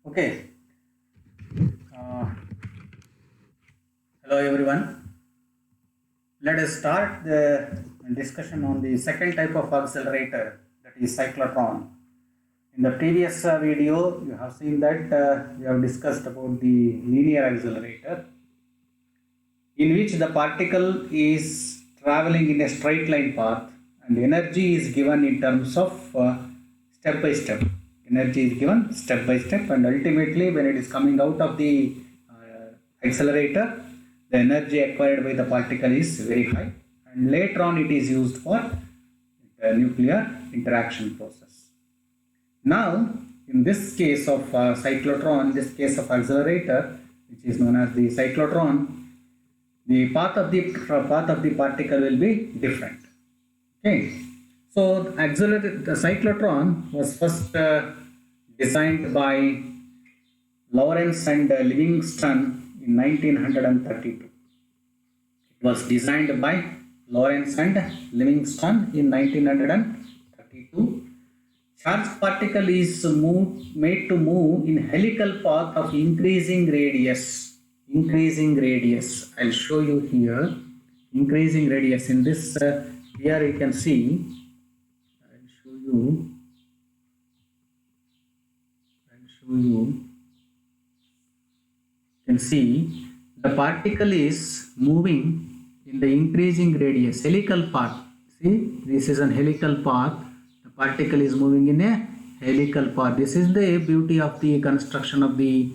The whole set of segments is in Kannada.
Okay. Uh, Hello everyone. Let us start the discussion on the second type of accelerator, that is cyclotron. In the previous video, you have seen that we have discussed about the linear accelerator, in which the particle is traveling in a straight line path and energy is given in terms of step by step. Energy is given step by step, and ultimately when it is coming out of the accelerator, the energy acquired by the particle is very high, and later on it is used for the nuclear interaction process. Now, in this case of cyclotron, this case of accelerator, which is known as the cyclotron, the path of the particle will be different. Okay, so the cyclotron was first designed by Lawrence and Livingston in 1932. It was designed by Lawrence and Livingston in 1932. Charged particle is made to move in helical path of increasing radius. I'll show you here. Increasing radius. In this here you can see. I'll show you. You can see the particle is moving in the increasing radius, helical path. See, this is an helical path. The particle is moving in a helical path. This is the beauty of the construction of the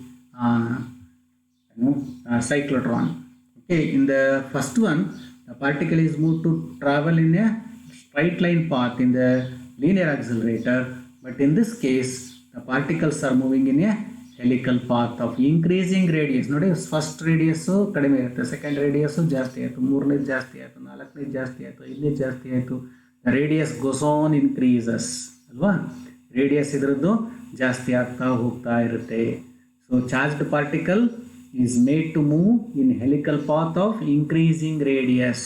cyclotron. Okay, in the first one, the particle is moved to travel in a straight line path in the linear accelerator, but in this case, the particles are moving in a helical path of increasing radius. Nodi, first radius kadime irutte, second radius ಜಾಸ್ತಿ ಆಯಿತು, ಮೂರನೇ ಜಾಸ್ತಿ ಆಯಿತು, ನಾಲ್ಕನೇ ಜಾಸ್ತಿ ಆಯಿತು, ಐದನೇ ಜಾಸ್ತಿ ಆಯಿತು. The radius goes on increases ಅಲ್ವಾ, ರೇಡಿಯಸ್ ಇದರದ್ದು ಜಾಸ್ತಿ ಆಗ್ತಾ ಹೋಗ್ತಾ ಇರುತ್ತೆ. So charged particle is made to move in helical path of increasing radius.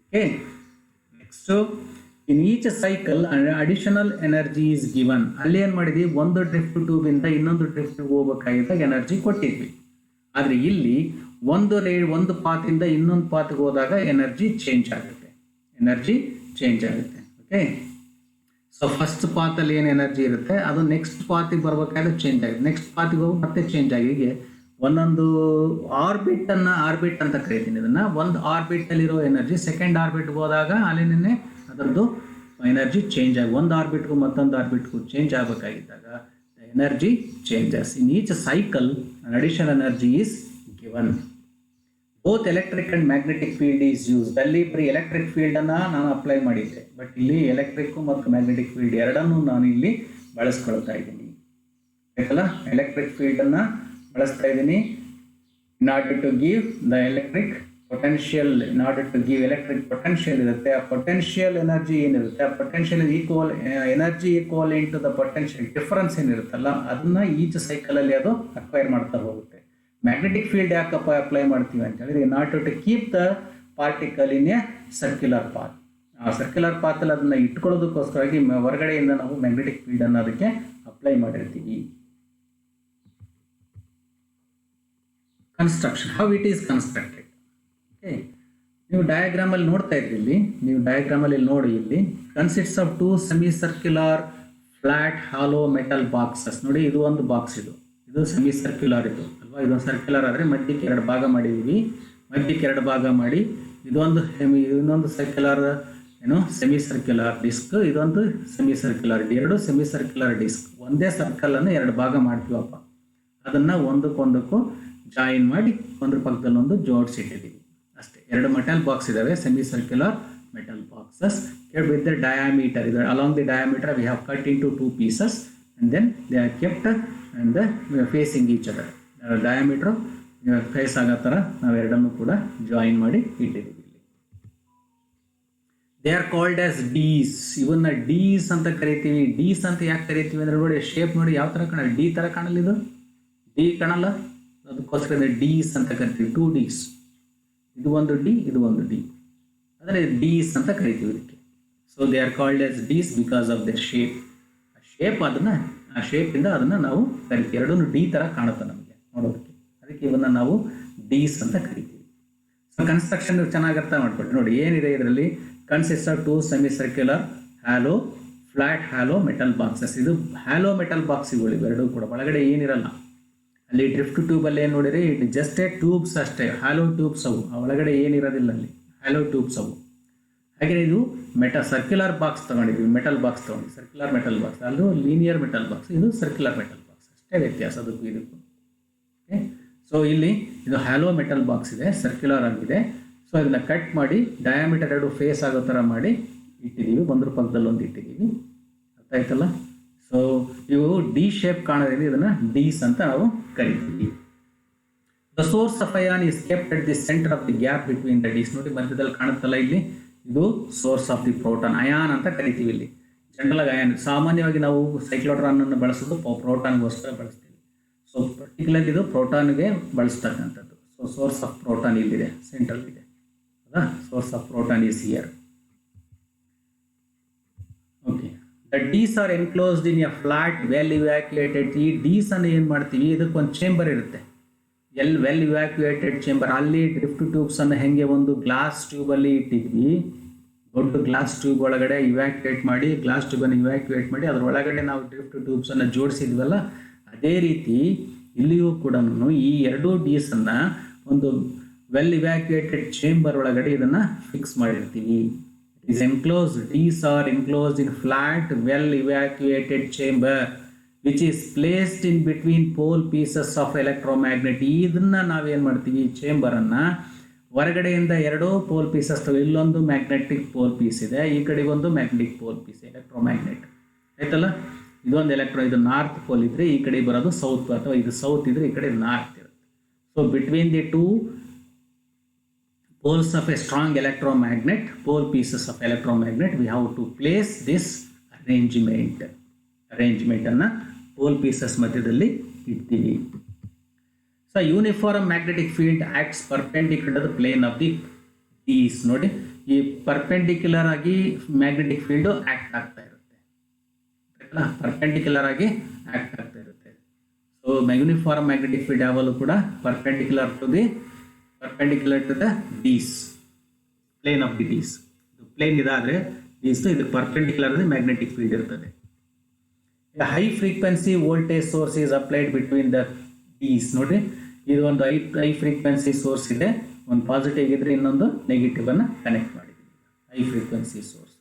Okay, next, in each cycle an additional energy is given. ಅಲ್ಲಿ ಏನು ಮಾಡಿದ್ವಿ, ಒಂದು ಡ್ರಿಫ್ಟ್ ಟ್ಯೂಬ್ ಇಂದ ಇನ್ನೊಂದು ಡ್ರಿಫ್ಟ್ ಹೋಗಬೇಕಾಗಿದ್ದಾಗ ಎನರ್ಜಿ ಕೊಟ್ಟಿದ್ವಿ. ಆದರೆ ಇಲ್ಲಿ ಒಂದು ಪಾತ್ ಇಂದ ಇನ್ನೊಂದು ಪಾತ್ಗೆ ಹೋದಾಗ ಎನರ್ಜಿ ಚೇಂಜ್ ಆಗುತ್ತೆ. ಓಕೆ, ಸೊ ಫಸ್ಟ್ ಪಾತ್ ಅಲ್ಲಿ ಏನು ಎನರ್ಜಿ ಇರುತ್ತೆ ಅದು ನೆಕ್ಸ್ಟ್ ಪಾತಿಗೆ ಬರ್ಬೇಕಾದ್ರೆ ಚೇಂಜ್ ಆಗುತ್ತೆ, ನೆಕ್ಸ್ಟ್ ಪಾತಿಗೆ ಹೋಗಿ ಮತ್ತೆ ಚೇಂಜ್ ಆಗಿ ಹೀಗೆ ಒಂದೊಂದು ಆರ್ಬಿಟ್ ಅಂತ ಕರಿತೀನಿ. ಇದನ್ನ ಒಂದು ಆರ್ಬಿಟ್ ಅಲ್ಲಿರೋ ಎನರ್ಜಿ ಸೆಕೆಂಡ್ ಆರ್ಬಿಟ್ಗೆ ಹೋದಾಗ ಅಲ್ಲಿನೇ ಅದರದ್ದು ಎನರ್ಜಿ ಚೇಂಜ್ ಆಗಿ ಒಂದು ಆರ್ಬಿಟ್ಗೂ ಮತ್ತೊಂದು ಆರ್ಬಿಟ್ಗೂ ಚೇಂಜ್ ಆಗಬೇಕಾಗಿದ್ದಾಗ the energy changes. In each cycle an additional energy is given. Both electric and magnetic field is used. ಅಲ್ಲಿ ಬರೀ ಎಲೆಕ್ಟ್ರಿಕ್ ಫೀಲ್ಡನ್ನು ನಾನು ಅಪ್ಲೈ ಮಾಡಿದ್ದೆ, ಬಟ್ ಇಲ್ಲಿ ಎಲೆಕ್ಟ್ರಿಕ್ ಮತ್ತು ಮ್ಯಾಗ್ನೆಟಿಕ್ ಫೀಲ್ಡ್ ಎರಡನ್ನೂ ನಾನು ಇಲ್ಲಿ ಬಳಸ್ಕೊಳ್ತಾ ಇದ್ದೀನಿ. ಬೇಕಲ್ಲ, ಎಲೆಕ್ಟ್ರಿಕ್ ಫೀಲ್ಡನ್ನು ಬಳಸ್ತಾ ಇದ್ದೀನಿ in order to give the electric potential. In order to give electric potential ಇರುತ್ತೆ, ಆ ಪೊಟೆನ್ಷಿಯಲ್ ಎನರ್ಜಿ ಏನಿರುತ್ತೆ, ಆ potential equal energy equivalent to the potential difference ಏನಿರುತ್ತಲ್ಲ ಅದನ್ನ ಈಚ್ ಸೈಕಲಲ್ಲಿ ಅದು ಅಕ್ವೈರ್ ಮಾಡ್ತಾ ಹೋಗುತ್ತೆ. ಮ್ಯಾಗ್ನೆಟಿಕ್ ಫೀಲ್ಡ್ ಯಾಕಪ್ಪ ಅಪ್ಲೈ ಮಾಡ್ತೀವಿ ಅಂತ ಹೇಳಿದ್ರೆ, in order to keep the particle in a circular path. ಆ ಸರ್ಕ್ಯುಲರ್ ಪಾತಲ್ಲಿ ಅದನ್ನ ಇಟ್ಕೊಳ್ಳೋದಕ್ಕೋಸ್ಕರವಾಗಿ ಹೊರಗಡೆಯಿಂದ ನಾವು ಮ್ಯಾಗ್ನೆಟಿಕ್ ಫೀಲ್ಡ್ ಅನ್ನು ಅದಕ್ಕೆ ಅಪ್ಲೈ ಮಾಡಿರ್ತೀವಿ. Construction, how it is constructed. Okay, ನೀವು ಡಯಾಗ್ರಾಮಲ್ಲಿ ನೋಡ್ತಾ ಇದ್ರಿ, ಇಲ್ಲಿ ನೋಡಿ, ಇಲ್ಲಿ consists of 2 semi circular flat hollow metal boxes. ನೋಡಿ, ಇದು ಒಂದು ಬಾಕ್ಸ್, ಇದು ಸೆಮಿ ಸರ್ಕ್ಯುಲರ್ ಇದು ಅಲ್ವಾ. ಇದೊಂದು ಸರ್ಕ್ಯುಲರ್ ಆದರೆ ಮಧ್ಯಕ್ಕೆ 2 ಭಾಗ ಮಾಡಿದ್ದೀವಿ. ಮಧ್ಯಕ್ಕೆ 2 ಭಾಗ ಮಾಡಿ ಇನ್ನೊಂದು ಸರ್ಕ್ಯುಲರ್ ಸೆಮಿ ಸರ್ಕ್ಯುಲರ್ ಡಿಸ್ಕ್, ಇದೊಂದು semi circular, 2 semi circular disc. ಒಂದೇ ಸರ್ಕಲನ್ನು 2 ಭಾಗ ಮಾಡ್ತೀವಪ್ಪ, ಅದನ್ನು ಒಂದಕ್ಕೊಂದಕ್ಕೂ ಜಾಯಿನ್ ಮಾಡಿ ಒಂದ್ರ ಪಕ್ಕದಲ್ಲಿ ಒಂದು ಜೋಡಿಸಿಟ್ಟಿದ್ದೀವಿ ಅಷ್ಟೇ. 2 ಮೆಟಲ್ ಬಾಕ್ಸ್ ಇದಾವೆ, semi circular metal boxes with the diameter. ಇದು along the diameter we have cut into 2 pieces and then they are kept and facing each other. Diameter face ಆಗೋ ಥರ ನಾವು ಎರಡನ್ನೂ ಕೂಡ ಜಾಯಿನ್ ಮಾಡಿ ಇಟ್ಟಿದ್ದೀವಿ. They are called as dees. ಇವನ್ನ ಡೀಸ್ ಅಂತ ಕರಿತೀವಿ. ಡೀಸ್ ಅಂತ ಯಾಕೆ ಕರಿತೀವಿ ಅಂದರೆ, ನೋಡಿ ಶೇಪ್ ನೋಡಿ ಯಾವ ಥರ ಕಾಣಲ್ಲ, ಡಿ ಥರ ಕಾಣಲ್ಲ, ಇದು ಡಿ ಕಾಣಲ್ಲ, ಅದಕ್ಕೋಸ್ಕರ ಡೀಸ್ ಅಂತ ಕರಿತೀವಿ. 2 ಡೀಸ್, ಇದು ಒಂದು ಡಿ, ಇದು ಒಂದು ಡಿ, ಅಂದರೆ ಡೀಸ್ ಅಂತ ಕರಿತೀವಿ ಇದಕ್ಕೆ. So they are called as dees because of their shape. Shape ಅದನ್ನ ಆ ಶೇಪಿಂದ ಅದನ್ನು ನಾವು ಕರಿತೀವಿ. ಎರಡೂ ಡಿ ಥರ ಕಾಣುತ್ತೆ ನಮಗೆ ನೋಡೋದಕ್ಕೆ, ಅದಕ್ಕೆ ಇವನ್ನ ನಾವು ಡೀಸ್ ಅಂತ ಕರಿತೀವಿ. ಸೊ ಕನ್ಸ್ಟ್ರಕ್ಷನ್ ಚೆನ್ನಾಗಿ ಅರ್ಥ ಮಾಡ್ಕೊಟ್ಟು ನೋಡಿ ಏನಿದೆ ಇದರಲ್ಲಿ. Consist of 2 semi circular hello flat hello metal boxes. ಇದು ಹ್ಯಾಲೋ ಮೆಟಲ್ ಬಾಕ್ಸ್ಗಳು ಇವೆರಡೂ ಕೂಡ, ಒಳಗಡೆ ಏನಿರಲ್ಲ. ಅಲ್ಲಿ ಡ್ರಿಫ್ಟ್ ಟ್ಯೂಬಲ್ಲಿ ಏನು ನೋಡಿರಿ, ಇಟ್ ಜಸ್ಟ್ ಎ ಟ್ಯೂಬ್ಸ್ ಅಷ್ಟೇ, ಹ್ಯಾಲೋ ಟ್ಯೂಬ್ಸ್ ಅವು, ಒಳಗಡೆ ಏನಿರೋದಿಲ್ಲ ಅಲ್ಲಿ, ಹ್ಯಾಲೋ ಟ್ಯೂಬ್ಸ್ ಅವು. ಹಾಗೆ ಇದು ಸರ್ಕ್ಯುಲರ್ ಬಾಕ್ಸ್ ತೊಗೊಂಡಿದ್ವಿ, ಮೆಟಲ್ ಬಾಕ್ಸ್ ತೊಗೊಂಡು, ಸರ್ಕ್ಯುಲರ್ ಮೆಟಲ್ ಬಾಕ್ಸ್, ಅದು ಲೀನಿಯರ್ ಮೆಟಲ್ ಬಾಕ್ಸ್, ಇದು ಸರ್ಕ್ಯುಲರ್ ಮೆಟಲ್ ಬಾಕ್ಸ್, ಅಷ್ಟೇ ವ್ಯತ್ಯಾಸ ಅದಕ್ಕೂ ಇದಕ್ಕೂ. ಓಕೆ, ಸೊ ಇಲ್ಲಿ ಇದು ಹ್ಯಾಲೋ ಮೆಟಲ್ ಬಾಕ್ಸ್ ಇದೆ, ಸರ್ಕ್ಯುಲರ್ ಆಗಿದೆ. ಸೊ ಇದನ್ನ ಕಟ್ ಮಾಡಿ ಡಯಾಮೀಟರ್ 2 ಫೇಸ್ ಆಗೋ ಥರ ಮಾಡಿ ಇಟ್ಟಿದ್ದೀವಿ, ಒಂದ್ರ ಪಕ್ಕದಲ್ಲಿ ಒಂದು ಇಟ್ಟಿದ್ದೀವಿ. ಅರ್ಥ ಆಯ್ತಲ್ಲ? ಸೊ ಇವು ಡಿ ಶೇಪ್ ಕಾಣೋದ್ರಿಂದ ಇದನ್ನು ಡೀಸ್ ಅಂತ ನಾವು ಕರಿತೀವಿ. The source of ion is kept at the centre of the gap between the dees. ನೋಡಿ ಮಧ್ಯದಲ್ಲಿ ಕಾಣುತ್ತಲ್ಲ ಇಲ್ಲಿ, ಇದು source of the proton, ion ಅಂತ ಕರಿತೀವಿ ಇಲ್ಲಿ. ಜನರಲ್ ಆಗಿ ಅಯಾನ್, ಸಾಮಾನ್ಯವಾಗಿ ನಾವು ಸೈಕ್ಲೋಟ್ರಾನ್ ಅನ್ನು ಬಳಸೋದು ಪ್ರೋಟಾನ್ಗೋಸ್ಕರ ಬಳಸ್ತೀವಿ. ಸೊ ಪರ್ಟಿಕ್ಯುಲರ್ ಇದು ಪ್ರೋಟಾನ್ಗೆ ಬಳಸ್ತಕ್ಕಂಥದ್ದು. ಸೊ ಸೋರ್ಸ್ ಆಫ್ ಪ್ರೋಟಾನ್ ಇಲ್ಲಿದೆ, ಸೆಂಟ್ರಲ್ ಇದೆ, ಹೌದಾ? Source of proton is here. Okay, the dees are enclosed in a flat well evacuated. ಈ ಡೀಸ್ ಅನ್ನು ಏನು ಮಾಡ್ತೀವಿ, ಇದಕ್ಕೊಂದು ಚೇಂಬರ್ ಇರುತ್ತೆ, ವೆಲ್ ಇವ್ಯಾಕ್ಯುಯೇಟೆಡ್ ಚೇಂಬರ್. ಅಲ್ಲಿ ಡ್ರಿಫ್ಟ್ ಟ್ಯೂಬ್ಸ್ ಅನ್ನು ಹೆಂಗೆ ಒಂದು ಗ್ಲಾಸ್ ಟ್ಯೂಬಲ್ಲಿ ಇಟ್ಟಿದ್ವಿ, ದೊಡ್ಡ ಗ್ಲಾಸ್ ಟ್ಯೂಬ್ ಒಳಗಡೆ ಇವ್ಯಾಕ್ಯುಯೇಟ್ ಮಾಡಿ, ಗ್ಲಾಸ್ ಟ್ಯೂಬನ್ನು ಇವ್ಯಾಕ್ಯುಯೇಟ್ ಮಾಡಿ ಅದರ ಒಳಗಡೆ ನಾವು ಡ್ರಿಫ್ಟ್ ಟ್ಯೂಬ್ಸನ್ನು ಜೋಡಿಸಿದ್ವಲ್ಲ, ಅದೇ ರೀತಿ ಇಲ್ಲಿಯೂ ಕೂಡ ಈ ಎರಡೂ ಡೀಸನ್ನು ಒಂದು ವೆಲ್ ಇವ್ಯಾಕ್ಯುಯೇಟೆಡ್ ಚೇಂಬರ್ ಒಳಗಡೆ ಇದನ್ನು ಫಿಕ್ಸ್ ಮಾಡಿರ್ತೀವಿ. It is enclosed, dees are enclosed in flat well evacuated chamber which is placed in between pole pieces of electromagnet. ಇದನ್ನು ನಾವೇನು ಮಾಡ್ತೀವಿ, ಚೇಂಬರನ್ನು ಹೊರಗಡೆಯಿಂದ 2 ಪೋಲ್ ಪೀಸಸ್, ಇಲ್ಲೊಂದು ಮ್ಯಾಗ್ನೆಟಿಕ್ ಪೋಲ್ ಪೀಸ್ ಇದೆ, ಈ ಕಡೆಗೆ ಒಂದು ಮ್ಯಾಗ್ನೆಟಿಕ್ ಪೋಲ್ ಪೀಸ್, ಎಲೆಕ್ಟ್ರೋಮ್ಯಾಗ್ನೆಟ್ ಆಯ್ತಲ್ಲ. ಇದೊಂದು ಇದು ನಾರ್ತ್ ಪೋಲ್ ಇದ್ದರೆ ಈ ಕಡೆ ಬರೋದು ಸೌತ್, ಅಥವಾ ಇದು ಸೌತ್ ಇದ್ದರೆ ಈ ಕಡೆ ನಾರ್ತ್ ಇರುತ್ತೆ. So between the 2 poles of a strong electromagnet, pole pieces of electromagnet, we have to place this arrangement ಅನ್ನು ಪೋಲ್ ಪೀಸಸ್ ಮಧ್ಯದಲ್ಲಿ ಇಡ್ತೀವಿ. So uniform magnetic field acts perpendicular plane of the dees. ನೋಡಿ, ಈ ಪರ್ಪೆಂಡಿಕ್ಯುಲರ್ ಆಗಿ ಮ್ಯಾಗ್ನೆಟಿಕ್ ಫೀಲ್ಡ್ ಆಕ್ಟ್ ಆಗ್ತಾ ಇರುತ್ತೆ, ಪರ್ಪೆಂಡಿಕ್ಯುಲರ್ ಆಗಿ ಆಕ್ಟ್ ಆಗ್ತಾ ಇರುತ್ತೆ. ಸೊ ಯೂನಿಫಾರ್ಮ್ ಮ್ಯಾಗ್ನೆಟಿಕ್ ಫೀಲ್ಡ್ ಯಾವಾಗಲೂ ಕೂಡ perpendicular to the dees, plane of the dees. ಇದು ಪ್ಲೇನ್ ಇದಾದರೆ ಡೀಸ್, ಇದು ಪರ್ಪೆಂಡಿಕ್ಯುಲರ್ ಮ್ಯಾಗ್ನೆಟಿಕ್ ಫೀಲ್ಡ್ ಇರ್ತದೆ. High frequency voltage source is applied between the dees. ನೋಡಿರಿ, ಇದು ಒಂದು ಹೈ ಫ್ರೀಕ್ವೆನ್ಸಿ ಸೋರ್ಸ್ ಇದೆ, ಒಂದು ಪಾಸಿಟಿವ್ ಇದ್ರೆ ಇನ್ನೊಂದು ನೆಗೆಟಿವ್ ಅನ್ನು ಕನೆಕ್ಟ್ ಮಾಡಿದ್ದೀವಿ. High frequency source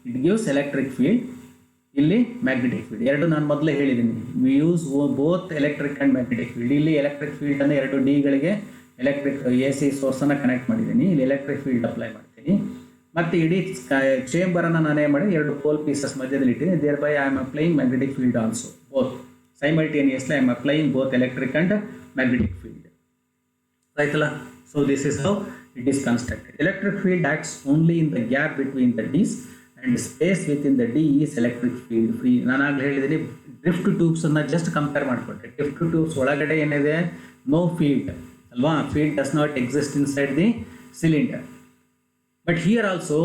it gives electric field, ಇಲ್ಲಿ ಮ್ಯಾಗ್ನೆಟಿಕ್ ಫೀಲ್ಡ್. ಎರಡು ನಾನು ಮೊದಲೇ ಹೇಳಿದ್ದೀನಿ, we use both electric and magnetic field. ಇಲ್ಲಿ ಎಲೆಕ್ಟ್ರಿಕ್ ಫೀಲ್ಡನ್ನು 2 ಡಿಗಳಿಗೆ ಎಲೆಕ್ಟ್ರಿಕ್ AC ಸೋರ್ಸನ್ನು ಕನೆಕ್ಟ್ ಮಾಡಿದ್ದೀನಿ, ಇಲ್ಲಿ ಎಲೆಕ್ಟ್ರಿಕ್ ಫೀಲ್ಡ್ ಅಪ್ಲೈ ಮಾಡ್ತೀನಿ. ಮತ್ತು ಇಡೀ ಚೇಂಬರನ್ನು ನಾನೇ ಮಾಡಿ 2 ಪೋಲ್ ಪೀಸಸ್ ಮಧ್ಯದಲ್ಲಿ ಇಟ್ಟಿದ್ದೀನಿ. Thereby I am applying magnetic field also, both simultaneously I am applying both electric and magnetic field. Right? So this is how it is constructed. Electric field acts only in the gap between the D's, and space within the D is electric field free. ನಾನು ಆಗಲೇ ಹೇಳಿದ್ದೀನಿ, ಡ್ರಿಫ್ಟ್ ಟ್ಯೂಬ್ಸನ್ನು ಜಸ್ಟ್ ಕಂಪೇರ್ ಮಾಡಿಕೊಟ್ಟೆ. ಡ್ರಿಫ್ಟ್ ಟ್ಯೂಬ್ಸ್ ಒಳಗಡೆ ಏನಿದೆ, ನೋ ಫೀಲ್ಡ್ ಅಲ್ವಾ, field does not exist inside the cylinder. But here also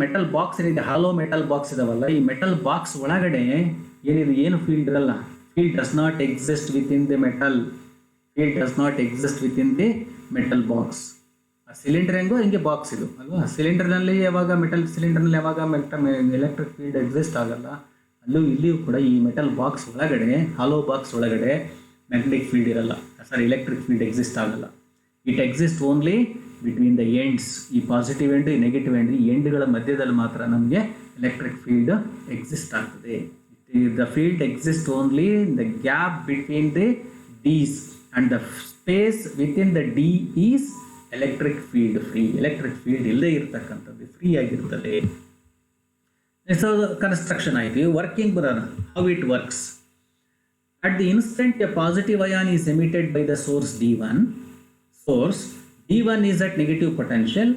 metal box ಏನಿದೆ, ಹಾಲೋ ಮೆಟಲ್ ಬಾಕ್ಸ್ ಇದಾವಲ್ಲ, ಈ ಮೆಟಲ್ ಬಾಕ್ಸ್ ಒಳಗಡೆ ಏನಿದೆ, ಏನು ಫೀಲ್ಡ್ ಇರಲ್ಲ. Field does not exist with in the metal, field does not exist with in the metal box. ಆ ಸಿಲಿಂಡರ್ ಹೆಂಗೋ ಹಿಂಗೆ ಬಾಕ್ಸ್ ಇದು ಅಲ್ವಾ. ಸಿಲಿಂಡರ್ನಲ್ಲಿ ಯಾವಾಗ ಮೆಟಲ್ ಸಿಲಿಂಡರ್ನಲ್ಲಿ ಯಾವಾಗ ಎಲೆಕ್ಟ್ರಿಕ್ ಫೀಲ್ಡ್ ಎಕ್ಸಿಸ್ಟ್ ಆಗಲ್ಲ, ಇಲ್ಲಿಯೂ ಕೂಡ ಈ ಮೆಟಲ್ ಬಾಕ್ಸ್ ಒಳಗಡೆ, ಹಾಲೋ ಬಾಕ್ಸ್ ಒಳಗಡೆ ಮ್ಯಾಗ್ನೆಟಿಕ್ ಫೀಲ್ಡ್ ಇರಲ್ಲ, ಸಾರಿ ಎಲೆಕ್ಟ್ರಿಕ್ ಫೀಲ್ಡ್ ಎಕ್ಸಿಸ್ಟ್ ಆಗಲ್ಲ. It exist only between the ends. ಈ ಪಾಸಿಟಿವ್ ಎಂಡ್, ಈ ನೆಗೆಟಿವ್ ಎಂಡ್, ಈ ಎಂಡ್ಗಳ ಮಧ್ಯದಲ್ಲಿ ಮಾತ್ರ ನಮಗೆ ಎಲೆಕ್ಟ್ರಿಕ್ ಫೀಲ್ಡ್ ಎಕ್ಸಿಸ್ಟ್ ಆಗ್ತದೆ. The field exists only in the gap between the D's, and the space within the D is electric field free. Electric field ಇಲ್ಲದೆ ಇರ್ತಕ್ಕಂಥದ್ದು ಫ್ರೀ ಆಗಿರ್ತದೆ. ಸೊ ಕನ್ಸ್ಟ್ರಕ್ಷನ್ ಆಯಿತು. ವರ್ಕಿಂಗ್ ಬರೋಣ, how it works. At the instant a positive ion is emitted by the source D1, D1 is at negative potential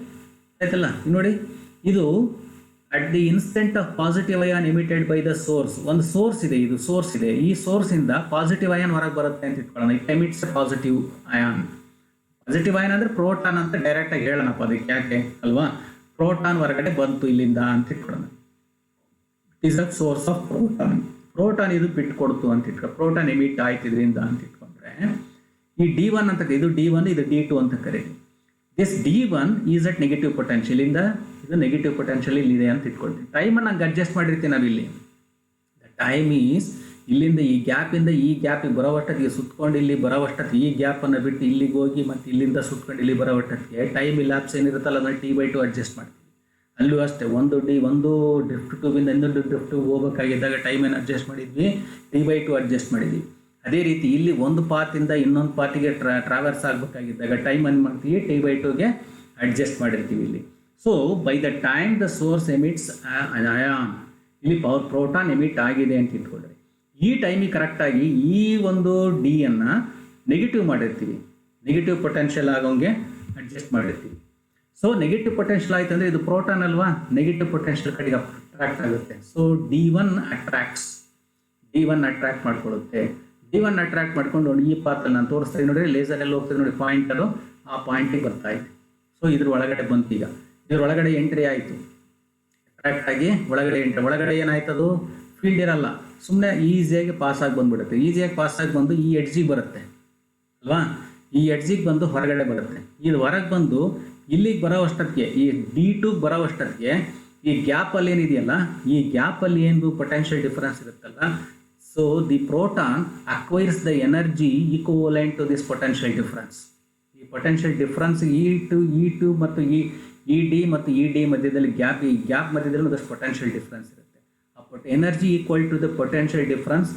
ಆಯ್ತಲ್ಲ. ನೋಡಿ, ಇದು at the instant of positive ion emitted by the source, ಒಂದು ಸೋರ್ಸ್ ಇದೆ, ಇದು ಸೋರ್ಸ್ ಇದೆ, ಈ ಸೋರ್ಸಿಂದ ಪಾಸಿಟಿವ್ ಅಯಾನ್ ಹೊರಗೆ ಬರುತ್ತೆ ಅಂತ ಇಟ್ಕೊಳ್ಳೋಣ. It emits A positive ion. Positive ion ಅಂದರೆ ಪ್ರೋಟಾನ್ ಅಂತ ಡೈರೆಕ್ಟಾಗಿ ಹೇಳೋಣಪ್ಪ, ಅದಕ್ಕೆ ಯಾಕೆ ಅಲ್ವಾ, ಪ್ರೋಟಾನ್ ಹೊರಗಡೆ ಬಂತು ಇಲ್ಲಿಂದ ಅಂತ ಇಟ್ಕೊಳ್ಳೋಣ. It is the source of proton. Proton ಇದು ಬಿಟ್ಟು ಕೊಡ್ತು ಅಂತ ಪ್ರೋಟಾನ್ ಎಮಿಟ್ ಆಯ್ತು ಇದರಿಂದ ಅಂತ ಇಟ್ಕೊಂಡ್ರೆ ಈ D1 ಅಂತ ಇದು D1 ಇದು D2 ಅಂತ ಕರೀತೀವಿ. This D1 is at negative potential ಇಂದ ಇದು ನೆಗೆಟಿವ್ ಪೊಟೆನ್ಷಿಯಲ್ ಇಲ್ಲಿದೆ ಅಂತ ಇಟ್ಕೊಳ್ತೀವಿ. ಟೈಮನ್ನು ಹಂಗೆ ಅಡ್ಜಸ್ಟ್ ಮಾಡಿರ್ತೀವಿ ನಾವು ಇಲ್ಲಿ. ದ ಟೈಮ್ ಈಸ್ ಇಲ್ಲಿಂದ ಈ ಗ್ಯಾಪಿಂದ ಈ ಗ್ಯಾಪಿಗೆ ಬರೋವಷ್ಟೊತ್ತಿಗೆ ಸುತ್ಕೊಂಡು ಇಲ್ಲಿ ಬರೋವಷ್ಟೊತ್ತಿಗೆ ಈ ಗ್ಯಾಪನ್ನು ಬಿಟ್ಟು ಇಲ್ಲಿಗೆ ಹೋಗಿ ಮತ್ತು ಇಲ್ಲಿಂದ ಸುತ್ಕೊಂಡು ಇಲ್ಲಿ ಬರೋವಷ್ಟೊತ್ತಿಗೆ ಟೈಮ್ ಲ್ಯಾಪ್ಸ್ ಏನಿರುತ್ತಲ್ಲ ಅದನ್ನು T/2 ಅಡ್ಜಸ್ಟ್ ಮಾಡ್ತೀವಿ. ಅಲ್ಲೂ ಅಷ್ಟೇ ಒಂದು ಡ್ರಿಫ್ಟ್ ಟ್ಯೂಬಿಂದ ಇನ್ನೊಂದು ಡ್ರಿಫ್ಟ್ ಹೋಗಬೇಕಾಗಿದ್ದಾಗ ಟೈಮನ್ನು ಅಡ್ಜಸ್ಟ್ ಮಾಡಿದ್ವಿ, T/2 ಅಡ್ಜಸ್ಟ್ ಮಾಡಿದ್ವಿ. ಅದೇ ರೀತಿ ಇಲ್ಲಿ ಒಂದು ಪಾತಿಂದ ಇನ್ನೊಂದು ಪಾತಿಗೆ ಟ್ರಾವೆರ್ಸ್ ಆಗಬೇಕಾಗಿದ್ದಾಗ ಟೈಮನ್ನು ಮಾಡ್ತೀವಿ T/2ಗೆ ಅಡ್ಜಸ್ಟ್ ಮಾಡಿರ್ತೀವಿ ಇಲ್ಲಿ. So by the time the source emits ion, ಇಲ್ಲಿ ಪ್ರೋಟಾನ್ ಎಮಿಟ್ ಆಗಿದೆ ಅಂತ ಇಟ್ಕೊಂಡ್ರೆ ಈ ಟೈಮಿಗೆ ಕರೆಕ್ಟಾಗಿ ಈ ಒಂದು ಡಿಯನ್ನು ನೆಗೆಟಿವ್ ಮಾಡಿರ್ತೀವಿ, ನೆಗೆಟಿವ್ ಪೊಟೆನ್ಷಿಯಲ್ ಆಗೋಂಗೆ ಅಡ್ಜಸ್ಟ್ ಮಾಡಿರ್ತೀವಿ. ಸೊ ನೆಗೆಟಿವ್ ಪೊಟೆನ್ಷಿಯಲ್ ಆಯ್ತು ಅಂದರೆ ಇದು ಪ್ರೋಟಾನ್ ಅಲ್ವಾ, ನೆಗೆಟಿವ್ ಪೊಟೆನ್ಷಿಯಲ್ ಕಡೆಗೆ ಅಟ್ರಾಕ್ಟ್ ಆಗುತ್ತೆ. ಸೊ D1 ಅಟ್ರಾಕ್ಟ್ ಮಾಡ್ಕೊಳ್ಳುತ್ತೆ. D1 ಅಟ್ರಾಕ್ಟ್ ಮಾಡ್ಕೊಂಡು ಈ ಪಾತಲ್ಲಿ ನಾನು ತೋರಿಸ್ತಾ ಇದ್ದೀನಿ ನೋಡಿ, ಲೇಸರ್ ಎಲ್ಲ ಹೋಗ್ತದೆ ನೋಡಿ, ಪಾಯಿಂಟರು ಆ ಪಾಯಿಂಟಿಗೆ ಬರ್ತಾ ಇದೆ. ಸೊ ಇದ್ರ ಒಳಗಡೆ ಬಂತು, ಈಗ ಇದ್ರ ಒಳಗಡೆ ಎಂಟ್ರಿ ಆಯಿತು, ಅಟ್ರಾಕ್ಟ್ ಆಗಿ ಒಳಗಡೆ ಎಂಟ್ರಿ. ಒಳಗಡೆ ಏನಾಯ್ತದು ಫೀಲ್ಡ್ ಇರಲ್ಲ, ಸುಮ್ಮನೆ ಈಸಿಯಾಗಿ ಪಾಸಾಗಿ ಬಂದುಬಿಡುತ್ತೆ. ಈಸಿಯಾಗಿ ಪಾಸಾಗಿ ಬಂದು ಈ ಎಡ್ಜಿಗೆ ಬರುತ್ತೆ ಅಲ್ವಾ, ಈ ಎಡ್ಜಿಗೆ ಬಂದು ಹೊರಗಡೆ ಬರುತ್ತೆ. ಇದು ಹೊರಗೆ ಬಂದು ಇಲ್ಲಿಗೆ ಬರೋ ಅಷ್ಟೊತ್ತಿಗೆ ಈ D2 ಬರೋ ಅಷ್ಟೊತ್ತಿಗೆ ಈ ಗ್ಯಾಪಲ್ಲಿ ಏನಿದೆಯಲ್ಲ, ಈ ಗ್ಯಾಪಲ್ಲಿ ಏನು ಪೊಟೆನ್ಷಿಯಲ್ ಡಿಫರೆನ್ಸ್ ಇರುತ್ತಲ್ಲ, so the proton acquires the energy equivalent to this potential difference. ಈ ಪೊಟೆನ್ಷಿಯಲ್ ಡಿಫರೆನ್ಸ್ E2 ಮತ್ತು ED ಮತ್ತು ED ಮಧ್ಯದಲ್ಲಿ ಈ ಗ್ಯಾಪ್ ಮಧ್ಯದಲ್ಲಿ ಒಂದಷ್ಟು ಪೊಟೆನ್ಷಿಯಲ್ ಡಿಫರೆನ್ಸ್ ಇರುತ್ತೆ. Energy equal to the potential difference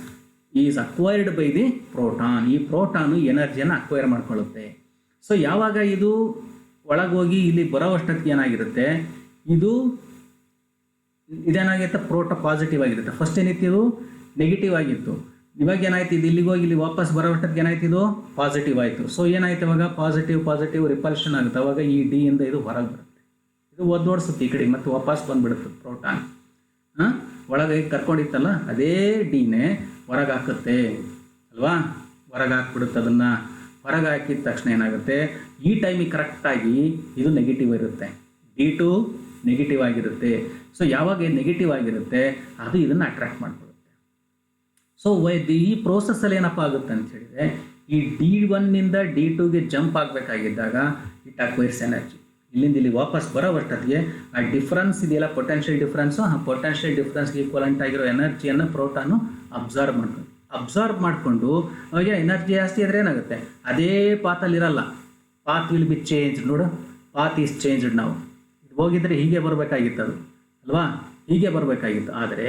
is acquired by the proton. ಈ ಪ್ರೋಟಾನು ಎನರ್ಜಿಯನ್ನು ಅಕ್ವೈರ್ ಮಾಡ್ಕೊಳ್ಳುತ್ತೆ. ಸೊ ಯಾವಾಗ ಇದು ಒಳಗೋಗಿ ಇಲ್ಲಿ ಬರೋ ಅಷ್ಟೊತ್ತಿಗೆ ಏನಾಗಿರುತ್ತೆ, ಇದೇನಾಗಿರುತ್ತೆ, ಪಾಸಿಟಿವ್ ಆಗಿರುತ್ತೆ. ಫಸ್ಟ್ ಏನಿತ್ತು ಇದು ನೆಗೆಟಿವ್ ಆಗಿತ್ತು, ಇವಾಗ ಏನಾಯ್ತು ಇದು ಇಲ್ಲಿಗೆ ಹೋಗಿ ಇಲ್ಲಿ ವಾಪಸ್ ಬರೋ ಅಷ್ಟೊತ್ತಿಗೆ ಏನಾಯ್ತು ಇದು ಪಾಸಿಟಿವ್ ಆಯಿತು. ಸೊ ಏನಾಯ್ತು ಇವಾಗ ಪಾಸಿಟಿವ್ ರಿಪಲ್ಷನ್ ಆಗುತ್ತೆ. ಅವಾಗ ಈ D ಇಂದ ಇದು ಹೊರಗೆ ಬರುತ್ತೆ, ಇದು ಒದ್ದೋಡಿಸುತ್ತೆ ಈ ಕಡೆ ಮತ್ತು ವಾಪಸ್ ಬಂದುಬಿಡುತ್ತೆ ಪ್ರೋಟಾನ್. ಒಳಗೆ ಕರ್ಕೊಂಡಿತ್ತಲ್ಲ ಅದೇ Dನೇ ಹೊರಗೆ ಹಾಕುತ್ತೆ ಅಲ್ವಾ, ಹೊರಗೆ ಹಾಕ್ಬಿಡುತ್ತೆ. ಅದನ್ನು ಹೊರಗೆ ಹಾಕಿದ ತಕ್ಷಣ ಏನಾಗುತ್ತೆ, ಈ ಟೈಮಿಗೆ ಕರೆಕ್ಟಾಗಿ ಇದು ನೆಗೆಟಿವ್ ಇರುತ್ತೆ, D2 ನೆಗೆಟಿವ್ ಆಗಿರುತ್ತೆ. ಸೊ ಯಾವಾಗ ನೆಗೆಟಿವ್ ಆಗಿರುತ್ತೆ ಅದು ಇದನ್ನು ಅಟ್ರಾಕ್ಟ್ ಮಾಡ್ಕೊಳ್ಳುತ್ತೆ. ಸೊ ಈ ಪ್ರೋಸೆಸ್ಸಲ್ಲಿ ಏನಪ್ಪ ಆಗುತ್ತೆ ಅಂತ ಹೇಳಿದರೆ, ಈ D1ನಿಂದ D2ಗೆ ಜಂಪ್ ಆಗಬೇಕಾಗಿದ್ದಾಗ ಇಟ್ ಅಕ್ವೈರ್ಸ್ ಎನರ್ಜಿ. ಇಲ್ಲಿಂದ ಇಲ್ಲಿ ವಾಪಸ್ ಬರೋ ಅಷ್ಟೊತ್ತಿಗೆ ಆ ಡಿಫ್ರೆನ್ಸ್ ಇದೆಯಲ್ಲ, ಪೊಟೆನ್ಷಿಯಲ್ ಡಿಫ್ರೆನ್ಸು, ಆ ಪೊಟೆನ್ಷಿಯಲ್ ಡಿಫ್ರೆನ್ಸ್ಗೆ ಈಕ್ವಲೆಂಟ್ ಆಗಿರೋ ಎನರ್ಜಿಯನ್ನು ಪ್ರೋಟಾನು ಅಬ್ಸರ್ವ್ ಮಾಡಿಕೊಂಡು ಅವಾಗ ಎನರ್ಜಿ ಜಾಸ್ತಿ ಆದರೆ ಏನಾಗುತ್ತೆ, ಅದೇ ಪಾತಲ್ಲಿರಲ್ಲ, ಪಾತ್ ವಿಲ್ ಬಿ ಚೇಂಜ್. ನೋಡು, ಪಾತ್ ಈಸ್ ಚೇಂಜ್ಡ್. ನಾವು ಹೋಗಿದ್ರೆ ಹೀಗೆ ಬರಬೇಕಾಗಿತ್ತು ಅದು ಅಲ್ವಾ, ಹೀಗೆ ಬರಬೇಕಾಗಿತ್ತು. ಆದರೆ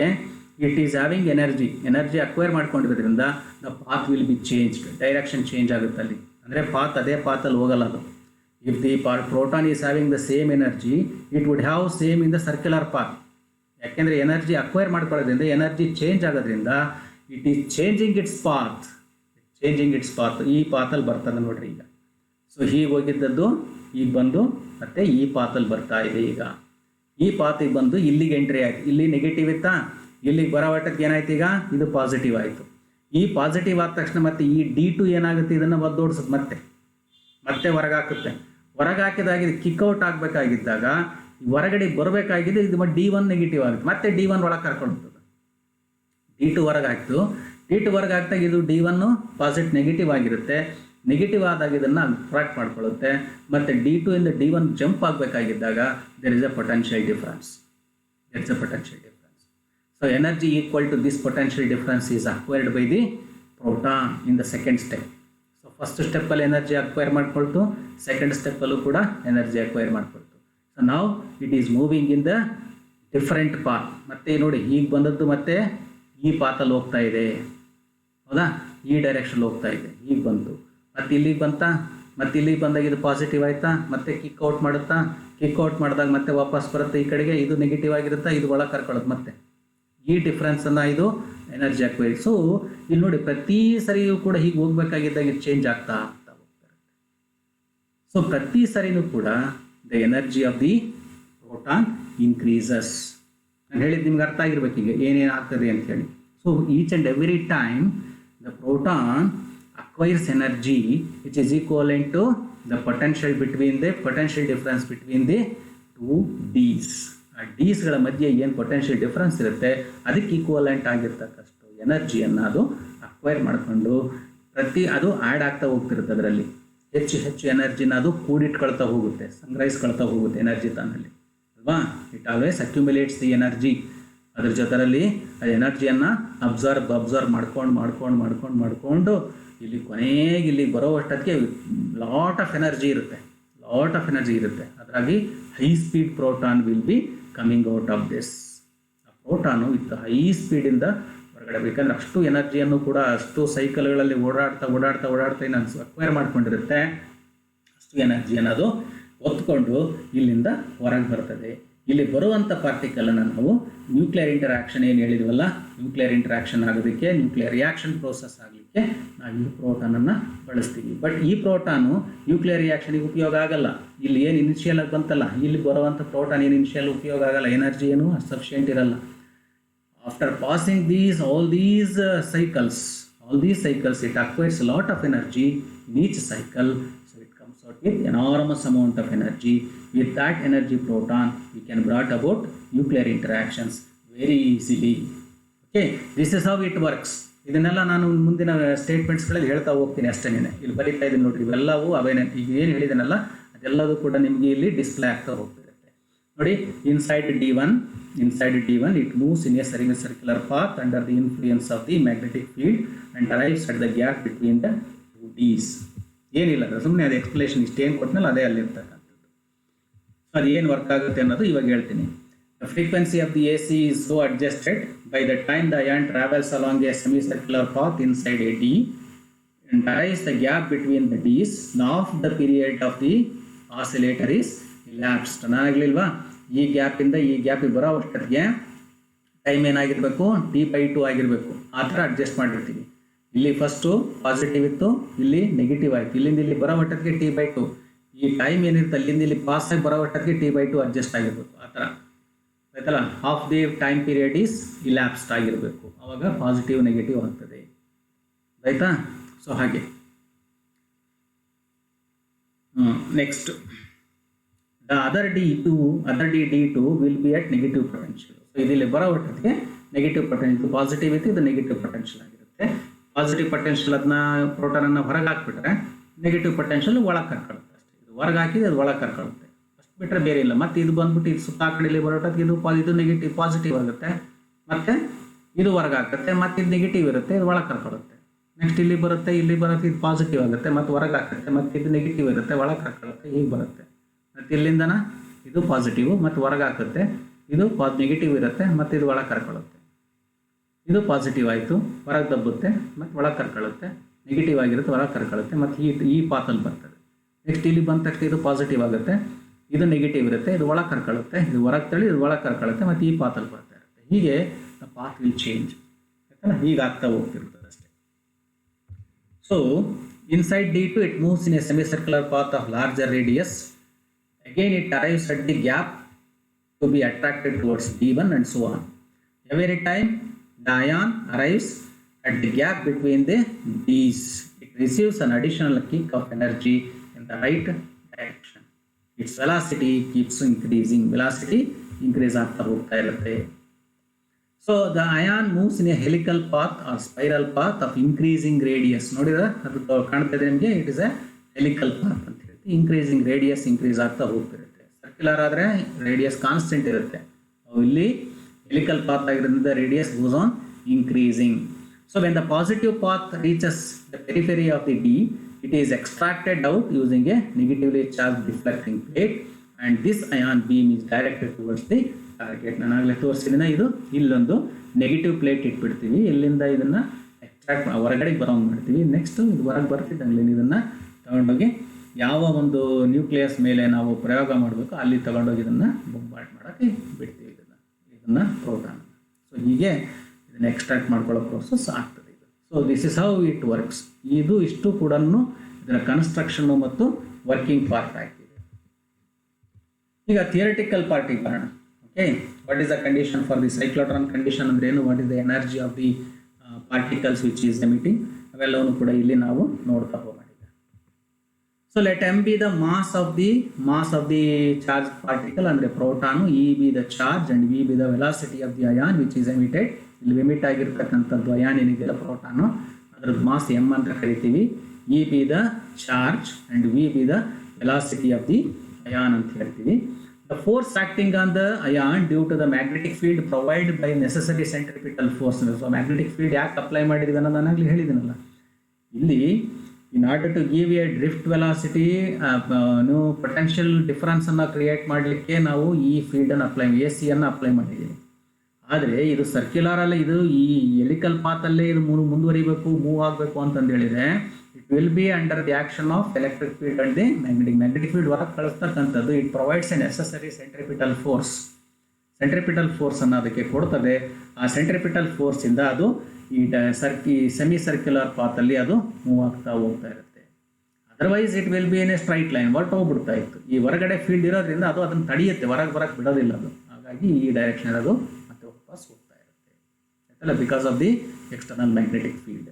it is having energy acquire ಮಾಡ್ಕೊಂಡಿರೋದ್ರಿಂದ the path will be changed, direction change ಆಗುತ್ತೆ ಅಲ್ಲಿ. ಅಂದರೆ ಅದೇ ಪಾತಲ್ಲಿ ಹೋಗಲ್ಲ ಅದು. If the proton is having the same energy, it would have same in the circular path. ಯಾಕೆಂದರೆ ಎನರ್ಜಿ ಅಕ್ವೈರ್ ಮಾಡ್ಕೊಳ್ಳೋದ್ರಿಂದ ಎನರ್ಜಿ ಚೇಂಜ್ ಆಗೋದ್ರಿಂದ it is changing it's path. ಈ ಪಾತಲ್ಲಿ ಬರ್ತದೆ ನೋಡ್ರಿ ಈಗ. ಸೊ ಹೀಗೆ ಹೋಗಿದ್ದದ್ದು ಈಗ ಬಂದು ಮತ್ತೆ ಈ ಪಾತಲ್ಲಿ ಬರ್ತಾ ಇದೆ. ಈಗ ಈ ಪಾತಿಗೆ ಬಂದು ಇಲ್ಲಿಗೆ ಎಂಟ್ರಿ ಆಯಿತು, ಇಲ್ಲಿ ನೆಗೆಟಿವ್ ಇತ್ತಾ, ಇಲ್ಲಿಗೆ ಬರೋ ಮಟ್ಟಕ್ಕೆ ಏನಾಯ್ತು, ಈಗ ಇದು ಪಾಸಿಟಿವ್ ಆಯಿತು. ಈ ಪಾಸಿಟಿವ್ ಆದ ತಕ್ಷಣ ಮತ್ತೆ ಈ D2 ಏನಾಗುತ್ತೆ, ಇದನ್ನು ಒದ್ದೋಡಿಸುತ್ತೆ, ಮತ್ತೆ ಹೊರಗೆ ಹಾಕುತ್ತೆ. ಹೊರಗೆ ಹಾಕಿದಾಗ ಇದು ಕಿಕ್ಔಟ್ ಆಗಬೇಕಾಗಿದ್ದಾಗ ಹೊರಗಡೆ ಬರಬೇಕಾಗಿದೆ, ಇದು D1 ನೆಗೆಟಿವ್ ಆಗುತ್ತೆ, ಮತ್ತೆ D1 ಒಳಗೆ ಕರ್ಕೊಳ್ತದೆ. D2 ಹೊರಗೆ ಹಾಕ್ತು, D2 ಹೊರಗೆ ಹಾಕಿದಾಗ ಇದು D1 ಪಾಸಿಟಿವ್ ನೆಗೆಟಿವ್ ಆಗಿರುತ್ತೆ. ನೆಗೆಟಿವ್ ಆದಾಗ ಇದನ್ನು ಅಟ್ರಾಕ್ಟ್ ಮಾಡ್ಕೊಳ್ಳುತ್ತೆ. ಮತ್ತು D2 ಇಂದ D1 ಜಂಪ್ ಆಗಬೇಕಾಗಿದ್ದಾಗ there is a potential difference. So energy equal to this potential difference is acquired by the proton in the second step. So first ಸ್ಟೆಪ್ಪಲ್ಲಿ ಎನರ್ಜಿ ಅಕ್ವೈರ್ ಮಾಡ್ಕೊಳ್ತು, ಸೆಕೆಂಡ್ ಸ್ಟೆಪ್ಪಲ್ಲೂ ಕೂಡ ಎನರ್ಜಿ ಅಕ್ವೈರ್ ಮಾಡ್ಕೊಳ್ತು. ಸೊ ನಾವು it is moving in the different path. ಮತ್ತೆ ನೋಡಿ ಈಗ ಬಂದದ್ದು ಮತ್ತೆ ಈ ಪಾತಲ್ಲಿ ಹೋಗ್ತಾ ಇದೆ, ಹೌದಾ, ಈ ಡೈರೆಕ್ಷನ್ ಹೋಗ್ತಾ ಇದೆ. ಈಗ ಬಂತು, ಮತ್ತೆ ಇಲ್ಲಿಗೆ ಇಲ್ಲಿಗೆ ಬಂದಾಗ ಇದು ಪಾಸಿಟಿವ್ ಆಯಿತಾ, ಮತ್ತೆ ಕಿಕ್ಔಟ್ ಮಾಡಿದಾಗ ಮತ್ತೆ ವಾಪಸ್ ಬರುತ್ತೆ ಈ ಕಡೆಗೆ. ಇದು ನೆಗೆಟಿವ್ ಆಗಿರುತ್ತಾ, ಇದು ಒಳಗೆ ಕರ್ಕೊಳ್ಳೋದು. ಮತ್ತೆ ಈ ಡಿಫ್ರೆನ್ಸನ್ನು ಇದು ಎನರ್ಜಿ ಅಕ್ವೈರ್. ಸೊ ಇಲ್ಲಿ ನೋಡಿ ಪ್ರತಿ ಸರಿಯೂ ಕೂಡ ಹೀಗೆ ಹೋಗ್ಬೇಕಾಗಿದ್ದಾಗ ಇದು ಚೇಂಜ್ ಆಗ್ತಾ ಹೋಗ್ತಾರೆ. ಸೊ ಪ್ರತಿ ಸರಿನೂ ಕೂಡ the energy of the proton increases. ನಾನು ಹೇಳಿದ್ದು ನಿಮ್ಗೆ ಅರ್ಥ ಆಗಿರ್ಬೇಕು ಈಗ ಏನೇನು ಆಗ್ತದೆ ಅಂತ ಹೇಳಿ. So each and every time the proton acquires energy which is equivalent to the potential difference between the two D's. ಆ D's ಗಳ ಮಧ್ಯೆ ಏನು ಪೊಟೆನ್ಷಿಯಲ್ ಡಿಫರೆನ್ಸ್ ಇರುತ್ತೆ ಅದಕ್ಕೆ ಈಕ್ವಲೆಂಟ್ ಆಗಿರ್ತಕ್ಕಷ್ಟು ಎನರ್ಜಿಯನ್ನು ಅದು ಅಕ್ವೈರ್ ಮಾಡಿಕೊಂಡು ಅದು ಆ್ಯಡ್ ಆಗ್ತಾ ಹೋಗ್ತಿರುತ್ತೆ. ಅದರಲ್ಲಿ ಹೆಚ್ಚು ಹೆಚ್ಚು ಎನರ್ಜಿನ ಅದು ಕೂಡಿಟ್ಕೊಳ್ತಾ ಹೋಗುತ್ತೆ, ಸಂಗ್ರಹಿಸ್ಕೊಳ್ತಾ ಹೋಗುತ್ತೆ ಎನರ್ಜಿ ತಾನಲ್ಲಿ ಅಲ್ವಾ. It always accumulates the energy. ಅದ್ರ ಜೊತೆಯಲ್ಲಿ ಆ ಎನರ್ಜಿಯನ್ನು ಅಬ್ಸರ್ವ್ ಮಾಡ್ಕೊಂಡು ಇಲ್ಲಿ ಕೊನೆಗೆ ಇಲ್ಲಿ ಬರೋ ಅಷ್ಟೊತ್ತಿಗೆ ಲಾಟ್ ಆಫ್ ಎನರ್ಜಿ ಇರುತ್ತೆ. ಅದರಾಗಿ high speed proton will be coming out of this. ಆ ಪ್ರೋಟಾನು ವಿತ್ ಹೈ ಸ್ಪೀಡಿಂದ ಹೊರಗಡೆ, ಬೇಕಂದ್ರೆ ಅಷ್ಟು ಎನರ್ಜಿಯನ್ನು ಕೂಡ ಅಷ್ಟು ಸೈಕಲ್ಗಳಲ್ಲಿ ಓಡಾಡ್ತಾ ಏನು ಅಕ್ವೈರ್ ಮಾಡ್ಕೊಂಡಿರುತ್ತೆ. ಅಷ್ಟು ಎನರ್ಜಿಯನ್ನು ಅದು ಒತ್ಕೊಂಡು ಇಲ್ಲಿಂದ ಹೊರಗೆ ಬರ್ತದೆ. ಇಲ್ಲಿ ಬರುವಂಥ ಪಾರ್ಟಿಕಲನ್ನು ನಾವು ನ್ಯೂಕ್ಲಿಯರ್ ಇಂಟರಾಕ್ಷನ್ ಏನು ಹೇಳಿದ್ವಲ್ಲ, ನ್ಯೂಕ್ಲಿಯರ್ ಇಂಟರಾಕ್ಷನ್ ಆಗೋದಕ್ಕೆ, ನ್ಯೂಕ್ಲಿಯರ್ ರಿಯಾಕ್ಷನ್ ಪ್ರೋಸೆಸ್ ಆಗಲಿಕ್ಕೆ ನಾವು ಈ ಪ್ರೋಟಾನನ್ನು ಬಳಸ್ತೀವಿ. ಬಟ್ ಈ ಪ್ರೋಟಾನು ನ್ಯೂಕ್ಲಿಯರ್ ರಿಯಾಕ್ಷನಿಗೆ ಉಪಯೋಗ ಆಗಲ್ಲ. ಇಲ್ಲಿ ಏನು ಇನಿಷಿಯಲ್ ಆಗಿ ಬಂತಲ್ಲ, ಇಲ್ಲಿ ಬರುವಂಥ ಪ್ರೋಟಾನ್ ಏನು ಇನಿಷಿಯಲ್ ಉಪಯೋಗ ಆಗಲ್ಲ, ಎನರ್ಜಿ ಏನು ಸಫಿಷಿಯೆಂಟ್ ಇರಲ್ಲ. After passing all these cycles, it acquires a lot of energy in each cycle. So it comes out with enormous amount of energy. With that energy proton, we can brought about nuclear interactions very easily. Okay, this is how it works. ಇದನ್ನೆಲ್ಲ ನಾನು ಮುಂದಿನ ಸ್ಟೇಟ್ಮೆಂಟ್ಸ್ಗಳಲ್ಲಿ ಹೇಳ್ತಾ ಹೋಗ್ತೀನಿ ಅಷ್ಟೇ. ಇಲ್ಲಿ ಬರೀತಾ ಇದ್ದೀನಿ ನೋಡ್ರಿ, ಇವೆಲ್ಲವೂ ಅವೇನೇ. ಈಗ ಏನು ಹೇಳಿದನಲ್ಲ ಅದೆಲ್ಲವೂ ಕೂಡ ನಿಮಗೆ ಇಲ್ಲಿ ಡಿಸ್ಪ್ಲೇ ಆಗ್ತಾ ಹೋಗ್ತಿರುತ್ತೆ ನೋಡಿ. Inside D1 it moves in a semicircular path under the influence of the magnetic field and arrives at the gap between the two Ds. ಏನಿಲ್ಲ, ಸುಮ್ಮನೆ ಅದು ಎಕ್ಸ್ಪ್ಲೇಷನ್ ಇಷ್ಟೇನು ಕೊಟ್ಟನಲ್ಲ ಅದೇ ಅಲ್ಲಿರ್ತಕ್ಕಂಥದ್ದು. ಅದು ಏನು ವರ್ಕ್ ಆಗುತ್ತೆ ಅನ್ನೋದು ಇವಾಗ ಹೇಳ್ತೀನಿ. The frequency of the AC is so adjusted by the time the ion travels along a semicircular path inside a D and arrives the gap between the Ds. Now the period of the oscillator is elapsed. ನಾನಾಗಲಿಲ್ವಾ, ಈ ಗ್ಯಾಪಿಂದ ಈ ಗ್ಯಾಪಿಗೆ ಬರೋ ಅಷ್ಟೊತ್ತಿಗೆ ಟೈಮ್ ಏನಾಗಿರಬೇಕು, T/2 ಆಗಿರಬೇಕು. ಆ ಥರ ಅಡ್ಜಸ್ಟ್ ಮಾಡಿರ್ತೀವಿ. ಇಲ್ಲಿ ಫಸ್ಟು ಪಾಸಿಟಿವ್ ಇತ್ತು, ಇಲ್ಲಿ ನೆಗೆಟಿವ್ ಆಯಿತು. ಇಲ್ಲಿಂದ ಇಲ್ಲಿ ಬರೋ ಮಟ್ಟಕ್ಕೆ T/2. ಈ ಟೈಮ್ ಏನಿರುತ್ತೆ ಅಲ್ಲಿಂದ ಇಲ್ಲಿ ಪಾಸ್ ಆಗಿ ಬರೋ ಮಟ್ಟಕ್ಕೆ T/2 ಅಡ್ಜಸ್ಟ್ ಆಗಿರ್ಬೇಕು. ಆ ಥರ ಆಯ್ತಲ್ಲ. Half the time period is elapsed ಆಗಿರಬೇಕು. ಆವಾಗ ಪಾಸಿಟಿವ್ ನೆಗೆಟಿವ್ ಆಗ್ತದೆ. ಆಯಿತಾ? ಸೊ ಹಾಗೆ next the other D2 will be at negative potential. So ಇಲ್ಲಿ ಬರೋ ಒಟ್ಟಿಗೆ ನೆಗೆಟಿವ್ ಪೊಟೆನ್ಷಿಯಲ್, ಪಾಸಿಟಿವ್ ಇತ್ತು, ಇದು ನೆಗೆಟಿವ್ ಪೊಟೆನ್ಷಿಯಲ್ ಆಗಿರುತ್ತೆ. ಪಾಸಿಟಿವ್ ಪೊಟೆನ್ಷಿಯಲ್ ಅದನ್ನ ಪ್ರೋಟಾನನ್ನು ಹೊರಗೆ ಹಾಕ್ಬಿಟ್ರೆ ನೆಗೆಟಿವ್ ಪೊಟೆನ್ಷಿಯಲ್ ಒಳಗೆ ಕರ್ಕೊಳ್ಳುತ್ತೆ ಅಷ್ಟೇ. ಇದು ಹೊರಗೆ ಹಾಕಿದ್ರೆ ಅದು ಒಳಗೆ ಕರ್ಕೊಳ್ಳುತ್ತೆ ಅಷ್ಟು ಬಿಟ್ಟರೆ ಬೇರೆ ಇಲ್ಲ. ಮತ್ತು ಇದು ಬಂದ್ಬಿಟ್ಟು ಇದು ಸುತ್ತ ಕಡೆಯಲ್ಲಿ ಬರೋಟಕ್ಕೆ ಇದು ನೆಗೆಟಿವ್ ಪಾಸಿಟಿವ್ ಆಗುತ್ತೆ, ಮತ್ತು ಇದು ಹೊರಗೆ ಹಾಕುತ್ತೆ, ಮತ್ತು ಇದು ನೆಗೆಟಿವ್ ಇರುತ್ತೆ, ಇದು ಒಳಗೆ ಕರ್ಕೊಳ್ಳುತ್ತೆ. ನೆಕ್ಸ್ಟ್ ಇಲ್ಲಿ ಬರುತ್ತೆ ಇದು ಪಾಸಿಟಿವ್ ಆಗುತ್ತೆ, ಮತ್ತು ಹೊರಗೆ ಹಾಕುತ್ತೆ, ಮತ್ತು ಇದು ನೆಗೆಟಿವ್ ಇರುತ್ತೆ, ಒಳಗೆ ಕರ್ಕೊಳ್ಳುತ್ತೆ, ಹೀಗೆ ಬರುತ್ತೆ. ಮತ್ತು ಇಲ್ಲಿಂದನ ಇದು ಪಾಸಿಟಿವ್ ಮತ್ತು ಹೊರಗೆ ಹಾಕುತ್ತೆ, ಇದು ನೆಗೆಟಿವ್ ಇರುತ್ತೆ, ಮತ್ತು ಇದು ಒಳಗೆ ಕರ್ಕೊಳ್ಳುತ್ತೆ. ಇದು ಪಾಸಿಟಿವ್ ಆಯಿತು, ಹೊರಗೆ ದಬ್ಬುತ್ತೆ, ಮತ್ತು ಒಳಗೆ ಕರ್ಕೊಳ್ಳುತ್ತೆ, ನೆಗೆಟಿವ್ ಆಗಿರುತ್ತೆ, ಹೊರಗೆ ಕರ್ಕೊಳ್ಳುತ್ತೆ, ಮತ್ತು ಈ ಪಾತಲ್ಲಿ ಬರ್ತದೆ. ನೆಕ್ಸ್ಟ್ ಇಲ್ಲಿ ಬಂದ ತಕ್ಷಣ ಇದು ಪಾಸಿಟಿವ್ ಆಗುತ್ತೆ, ಇದು ನೆಗೆಟಿವ್ ಇರುತ್ತೆ, ಇದು ಒಳಗೆ ಕರ್ಕೊಳ್ಳುತ್ತೆ, ಇದು ಹೊರಗೆ ತಳ್ಳಿ ಇದು ಒಳಗೆ ಕರ್ಕೊಳ್ಳುತ್ತೆ, ಮತ್ತು ಈ ಪಾತಲ್ಲಿ ಬರ್ತಾ ಇರುತ್ತೆ. ಹೀಗೆ ದ ಪಾತ್ ವಿಲ್ ಚೇಂಜ್, ಯಾಕಂದ್ರೆ ಹೀಗೆ ಆಗ್ತಾ ಹೋಗ್ತಿರ್ತದೆ ಅಷ್ಟೇ. So inside D2 it moves in a semicircular path of larger radius. Again it arrives at the gap to be attracted towards D1 and so on. Every time the ion arrives at the gap between the Ds, it receives an additional kick of energy in the right direction. Its velocity keeps increasing. Velocity increase ಆಗ್ತಾ ಹೋಗ್ತಾ ಇರುತ್ತೆ. So the ion moves in a helical path or spiral path of increasing radius. ನೋಡಿದ್ರೆ ಅದು ಕಾಣ್ತಾ ಇದೆ ನಿಮಗೆ, it is A helical path ಅಂತ ಹೇಳಿ. ಇನ್ಕ್ರೀಸಿಂಗ್ ರೇಡಿಯಸ್ ಇನ್ಕ್ರೀಸ್ ಆಗ್ತಾ ಹೋಗ್ತಿರುತ್ತೆ. ಸರ್ಕ್ಯುಲರ್ ಆದರೆ ರೇಡಿಯಸ್ ಕಾನ್ಸ್ಟೆಂಟ್ ಇರುತ್ತೆ. ಇಲ್ಲಿ ಹೆಲಿಕಲ್ ಪಾತ್ ಆಗಿರೋದ್ರಿಂದ radius goes on increasing. So when the positive path reaches the periphery of the D, it is extracted out using a negatively charged deflecting plate and this ion beam is directed towards the target. ನಾನು ಆಗಲೇ ತೋರಿಸಿದ್ದೀನಿ, ಇದು ಇಲ್ಲೊಂದು ನೆಗೆಟಿವ್ ಪ್ಲೇಟ್ ಇಟ್ಬಿಡ್ತೀವಿ, ಇಲ್ಲಿಂದ ಇದನ್ನು ಎಕ್ಸ್ಟ್ರಾಕ್ಟ್ ಹೊರಗಡೆಗೆ ಬರೋಂಗೆ ಮಾಡ್ತೀವಿ. ನೆಕ್ಸ್ಟ್ ಇದು ಹೊರಗೆ ಬರ್ತಿದ್ದಂಗೆ ಇದನ್ನು ತಗೊಂಡೋಗಿ ಯಾವ ಒಂದು ನ್ಯೂಕ್ಲಿಯಸ್ ಮೇಲೆ ನಾವು ಪ್ರಯೋಗ ಮಾಡಬೇಕು ಅಲ್ಲಿ ತಗೊಂಡೋಗಿ ಇದನ್ನು ಬೊಂಬಾರ್ಡ್ ಮಾಡೋಕ್ಕೆ ಬಿಡ್ತೀವಿ ಇದನ್ನು ಪ್ರೋಟಾನ್. ಸೊ ಹೀಗೆ ಇದನ್ನು ಎಕ್ಸ್ಟ್ರಾಕ್ಟ್ ಮಾಡ್ಕೊಳ್ಳೋ ಪ್ರೋಸೆಸ್ ಆಗ್ತದೆ ಇದು. So this is how it works. ಇದು ಇಷ್ಟು ಕೂಡ ಇದರ ಕನ್ಸ್ಟ್ರಕ್ಷನ್ನು ಮತ್ತು ವರ್ಕಿಂಗ್ ಪಾರ್ಟ್ ಆಗಿದೆ. ಈಗ ಥಿಯರಿಟಿಕಲ್ ಪಾರ್ಟಿಗೆ ಬರೋಣ. Okay, what is the condition for the cyclotron condition ಅಂದ್ರೆ ಏನು, what is the energy of the particles which is emitting, ಅವೆಲ್ಲವನ್ನು ಕೂಡ ಇಲ್ಲಿ ನಾವು ನೋಡ್ತಾ ಹೋಗೋಣ. So let m be the mass of the charged particle and the proton, E be the charge and V be the velocity of the ion which is emitted ಇಲ್ಲಿ ಲಿಮಿಟ್ ಆಗಿರ್ತಕ್ಕಂಥದ್ದು ಅಯಾನ್ ಏನಿದೆಯಲ್ಲ ಪ್ರೋಟಾನು, ಅದ್ರದ್ದು ಮಾಸ್ ಎಮ್ ಅಂತ ಕರಿತೀವಿ. E be the charge and V be the velocity of the ion ಅಂತ ಹೇಳ್ತೀವಿ. The force acting on the ion due to the magnetic field provide by necessary centripetal force. So magnetic field ಯಾಕೆ ಅಪ್ಲೈ ಮಾಡಿದ್ವಿ ಅನ್ನೋದು ನಾನು ಆಗಲಿ ಹೇಳಿದ್ದೀನಲ್ಲ. ಇಲ್ಲಿ in order to give a drift velocity potential ಡಿಫರೆನ್ಸನ್ನು ಕ್ರಿಯೇಟ್ ಮಾಡಲಿಕ್ಕೆ ನಾವು ಈ ಫೀಲ್ಡನ್ನು ಎ ಸಿಯನ್ನು ಅಪ್ಲೈ ಮಾಡಿದ್ದೀವಿ. ಆದರೆ ಇದು ಸರ್ಕ್ಯುಲರಲ್ಲಿ, ಇದು ಈ ಎಲಿಕಲ್ ಪಾತಲ್ಲೇ ಇದು ಮುಂದುವರಿಬೇಕು, ಮೂವ್ ಆಗಬೇಕು ಅಂತಂದು ಹೇಳಿದರೆ it will be under the action of electric field and the magnetic field ಹೊರಗೆ ಕಳಿಸ್ತಕ್ಕಂಥದ್ದು. It provides a necessary centripetal force. Centripetal ಫೋರ್ಸನ್ನು ಅದಕ್ಕೆ ಕೊಡ್ತದೆ. ಆ ಸೆಂಟ್ರಿಪಿಟಲ್ ಫೋರ್ಸಿಂದ ಅದು ಈ ಸೆಮಿ ಸರ್ಕ್ಯುಲರ್ ಪಾತಲ್ಲಿ ಅದು ಮೂವ್ ಆಗ್ತಾ ಹೋಗ್ತಾ ಇರುತ್ತೆ. Otherwise it will be in a straight line, ಹೊರಟೋಗ್ಬಿಡ್ತಾ ಇತ್ತು. ಈ ಹೊರಗಡೆ ಫೀಲ್ಡ್ ಇರೋದ್ರಿಂದ ಅದು ಅದನ್ನು ತಡೆಯುತ್ತೆ, ಹೊರಗೆ ಬರಕ್ಕೆ ಬಿಡೋದಿಲ್ಲ ಅದು. ಹಾಗಾಗಿ ಈ ಡೈರೆಕ್ಷನ್ ಅದು ಮತ್ತೆ ವಾಪಸ್ ಹೋಗ್ತಾ ಇರುತ್ತೆ ಆಯ್ತಲ್ಲ, because of the external magnetic field.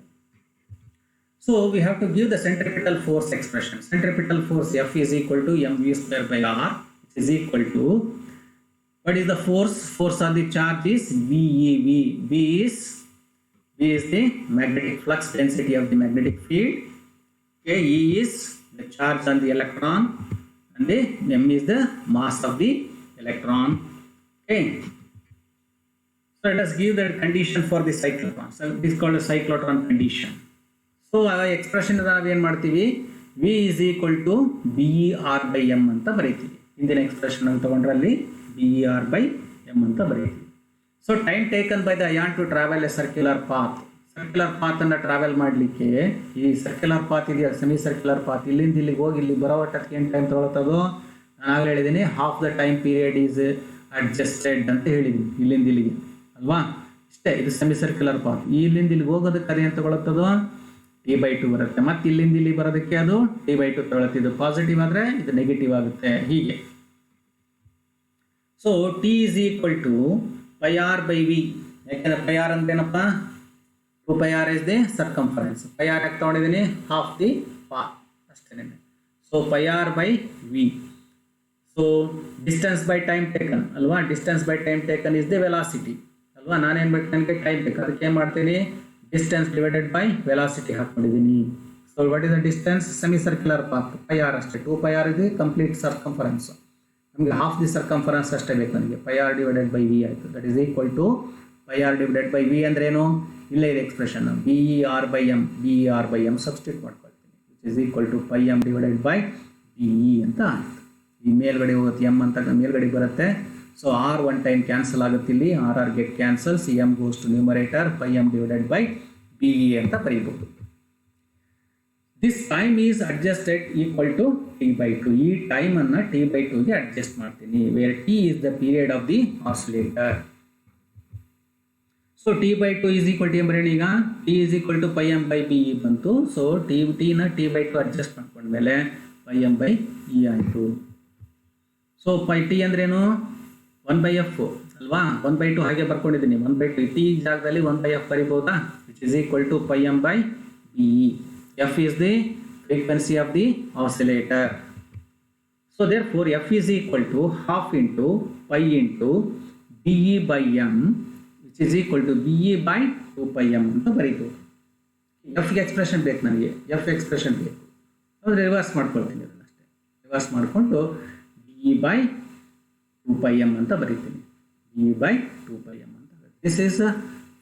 So we have to give the centripetal force expression. Centripetal force F is equal to mv²/r, which is equal to, what is the force? Force on the charge is VeV. V is the magnetic flux density of the magnetic field. Okay, E is the charge on the electron, and the m is the mass of the electron. Okay, so let us give the condition for the cyclotron. So it is called a cyclotron condition. So our expression ನಾವು ಏನು ಮಾಡ್ತೀವಿ, V is equal to BER/m ಅಂತ ಬರೀತೀವಿ. ಇಂದಿನ ಎಕ್ಸ್ಪ್ರೆಷನ್ ಅಂತ ತಗೊಂಡ್ರೆ ಅಲ್ಲಿ BER/m ಅಂತ ಬರೀತೀವಿ. So time taken by the ion to travel a circular path. Circular ಪಾತನ್ನು ಟ್ರಾವೆಲ್ ಮಾಡಲಿಕ್ಕೆ ಈ ಸರ್ಕ್ಯುಲರ್ ಪಾತ್ ಇದೆಯಾ, ಸೆಮಿ ಸರ್ಕ್ಯುಲರ್ ಪಾತ್, ಇಲ್ಲಿಂದ ಇಲ್ಲಿಗೆ ಹೋಗಿ ಇಲ್ಲಿ ಬರೋ ಒಟ್ಟಕ್ಕೆ ಏನು ಟೈಮ್ ತೊಗೊಳ್ತದೋ ನಾನು ಆಗಲೇ ಹೇಳಿದ್ದೀನಿ, half the time period is adjusted ಅಂತ ಹೇಳಿದ್ದೀನಿ. ಇಲ್ಲಿಂದ ಇಲ್ಲಿಗೆ ಅಲ್ವಾ, ಇಷ್ಟೇ. ಇದು ಸೆಮಿ ಸರ್ಕ್ಯುಲರ್ ಪಾತ್. ಇಲ್ಲಿಂದ ಇಲ್ಲಿಗೆ ಹೋಗೋದಕ್ಕೆ ಅದೇನು ತೊಗೊಳುತ್ತದೋ T/2 ಬರುತ್ತೆ. ಮತ್ತು ಇಲ್ಲಿಂದ ಇಲ್ಲಿ ಬರೋದಕ್ಕೆ ಅದು T/2 ತೊಗೊಳುತ್ತೆ. ಇದು ಪಾಸಿಟಿವ್ ಆದರೆ ಇದು ನೆಗೆಟಿವ್ ಆಗುತ್ತೆ, ಹೀಗೆ. So T is equal to πr/v. ಯಾಕೆಂದ್ರೆ πr ಅಂದ್ರೇನಪ್ಪ, 2πr is the circumference. πr ಯಾಕೆ ತೊಗೊಂಡಿದ್ದೀನಿ, ಹಾಫ್ ದಿ ಪಾತ್ ಅಷ್ಟೇ. So πr/v. So distance by time taken ಅಲ್ವಾ, distance by time taken is the velocity ಅಲ್ವಾ. ನಾನೇನು ಬೇಕು, ನನಗೆ ಟೈಮ್ ಬೇಕು, ಅದಕ್ಕೆ ಏನು ಮಾಡ್ತೀನಿ, ಡಿಸ್ಟೆನ್ಸ್ ಡಿವೈಡೆಡ್ ಬೈ ವೆಲಾಸಿಟಿ ಹಾಕ್ಕೊಂಡಿದ್ದೀನಿ. So what is the distance, semi circular path πr ಅಷ್ಟೇ. 2πr ಇದು ಕಂಪ್ಲೀಟ್ ಸರ್ಕಂಫರೆನ್ಸ್. ನಮಗೆ ಹಾಫ್ ದಿ ಸರ್ಕಂಫರೆನ್ಸ್ ಅಷ್ಟೇ ಬೇಕು ನನಗೆ. πr/v ಆಯಿತು. That is equal to πr/v ಅಂದ್ರೇನು, ಇಲ್ಲೇ ಇದೆ ಎಕ್ಸ್ಪ್ರೆಷನ್, BER/m ಸಬ್ಸ್ಟಿಟ್ಯೂಟ್ ಮಾಡ್ಕೊಳ್ತೀನಿ, which is equal to πm/be ಅಂತ ಆಯಿತು. ಈ ಮೇಲ್ಗಡೆ ಹೋಗುತ್ತೆ, ಎಮ್ ಅಂತ ಮೇಲ್ಗಡೆ ಬರುತ್ತೆ. So r one time cancel ಆಗುತ್ತೆ, ಇಲ್ಲಿ r get cancels, m goes to numerator, πm/be ಅಂತ ಬರೀಬಹುದು. This time is adjusted equal to T/2. ಈ ಟೈಮನ್ನು T/2ಗೆ ಅಡ್ಜಸ್ಟ್ ಮಾಡ್ತೀನಿ, where T is the period of the oscillator. So T/2 is equal to ಎಂಬರೇನು, ಈಗ T is equal to πm/be ಬಂತು. ಸೊ ಟಿನ T/2 ಅಡ್ಜಸ್ಟ್ ಮಾಡ್ಕೊಂಡ್ಮೇಲೆ πm/e ಆಯಿತು. ಸೊ T ಅಂದ್ರೇನು, 1/f ಅಲ್ವಾ. 1/2 ಹಾಗೆ ಬರ್ಕೊಂಡಿದ್ದೀನಿ, 1/2 T ಜಾಗದಲ್ಲಿ 1/f ಬರಿಬೋದಾ, which is equal to πm/be. F is the frequency of the oscillator. So therefore F is equal to half into pi into BE/m, which is equal to BE/2πm ಅಂತ ಬರೀಬೋದು. F ಎಕ್ಸ್ಪ್ರೆಷನ್ ಬೇಕು ನನಗೆ, F ಎಕ್ಸ್ಪ್ರೆಷನ್ ಬೇಕು, ಅಂದರೆ ರಿವರ್ಸ್ ಮಾಡ್ಕೊಳ್ತೀನಿ ಅದನ್ನಷ್ಟೇ. ರಿವರ್ಸ್ ಮಾಡಿಕೊಂಡು BE/2πm ಅಂತ ಬರೀತೀನಿ, BE/2πm ಅಂತ. This is a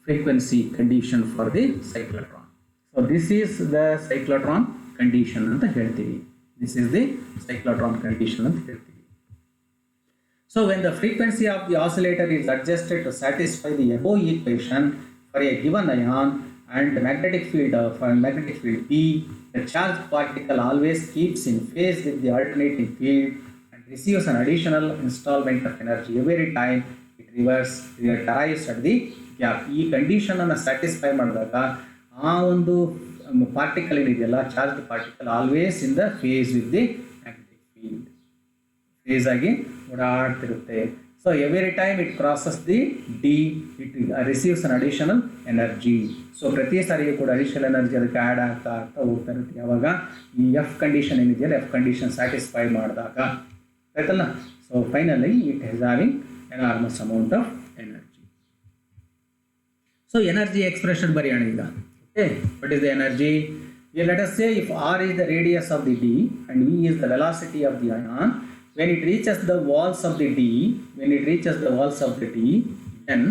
frequency condition for the cyclotron. So this is the cyclotron condition ಅಂತ ಹೇಳ್ತೀವಿ. This is the cyclotron condition ಅಂತ ಹೇಳ್ತೀವಿ. So when the frequency of the oscillator is adjusted to satisfy the above equation for a given ion and the magnetic field B, the charged particle always keeps in phase with the alternating field and receives an additional installment of energy every time it arrives at the gap. ಈ ಕಂಡೀಷನ್ ಅನ್ನು ಸ್ಯಾಟಿಸ್ಫೈ ಮಾಡಿದಾಗ ಆ ಒಂದು ಪಾರ್ಟಿಕಲ್ ಏನಿದೆಯಲ್ಲ, charge particle always in the phase with the magnetic field, phase ಆಗಿ ಓಡಾಡ್ತಿರುತ್ತೆ. So every time it crosses the D, it receives an additional energy. ಸೊ ಪ್ರತಿ ಸಾರಿಗೂ ಕೂಡ ಅಡಿಷನಲ್ ಎನರ್ಜಿ ಅದಕ್ಕೆ ಆ್ಯಡ್ ಆಗ್ತಾ ಹೋಗ್ತಾ ಇರುತ್ತೆ. ಯಾವಾಗ ಈ ಎಫ್ ಕಂಡೀಷನ್ ಏನಿದೆಯಲ್ಲ, ಎಫ್ ಕಂಡೀಷನ್ ಸ್ಯಾಟಿಸ್ಫೈ ಮಾಡಿದಾಗ ಆಯ್ತಲ್ಲ. So finally it has having enormous amount of energy. So energy expression ಬರೆಯೋಣ ಈಗ. Okay, what is the energy? Here let us say if r is the radius of the d and v is the velocity of the ion, when it reaches the walls of the d, then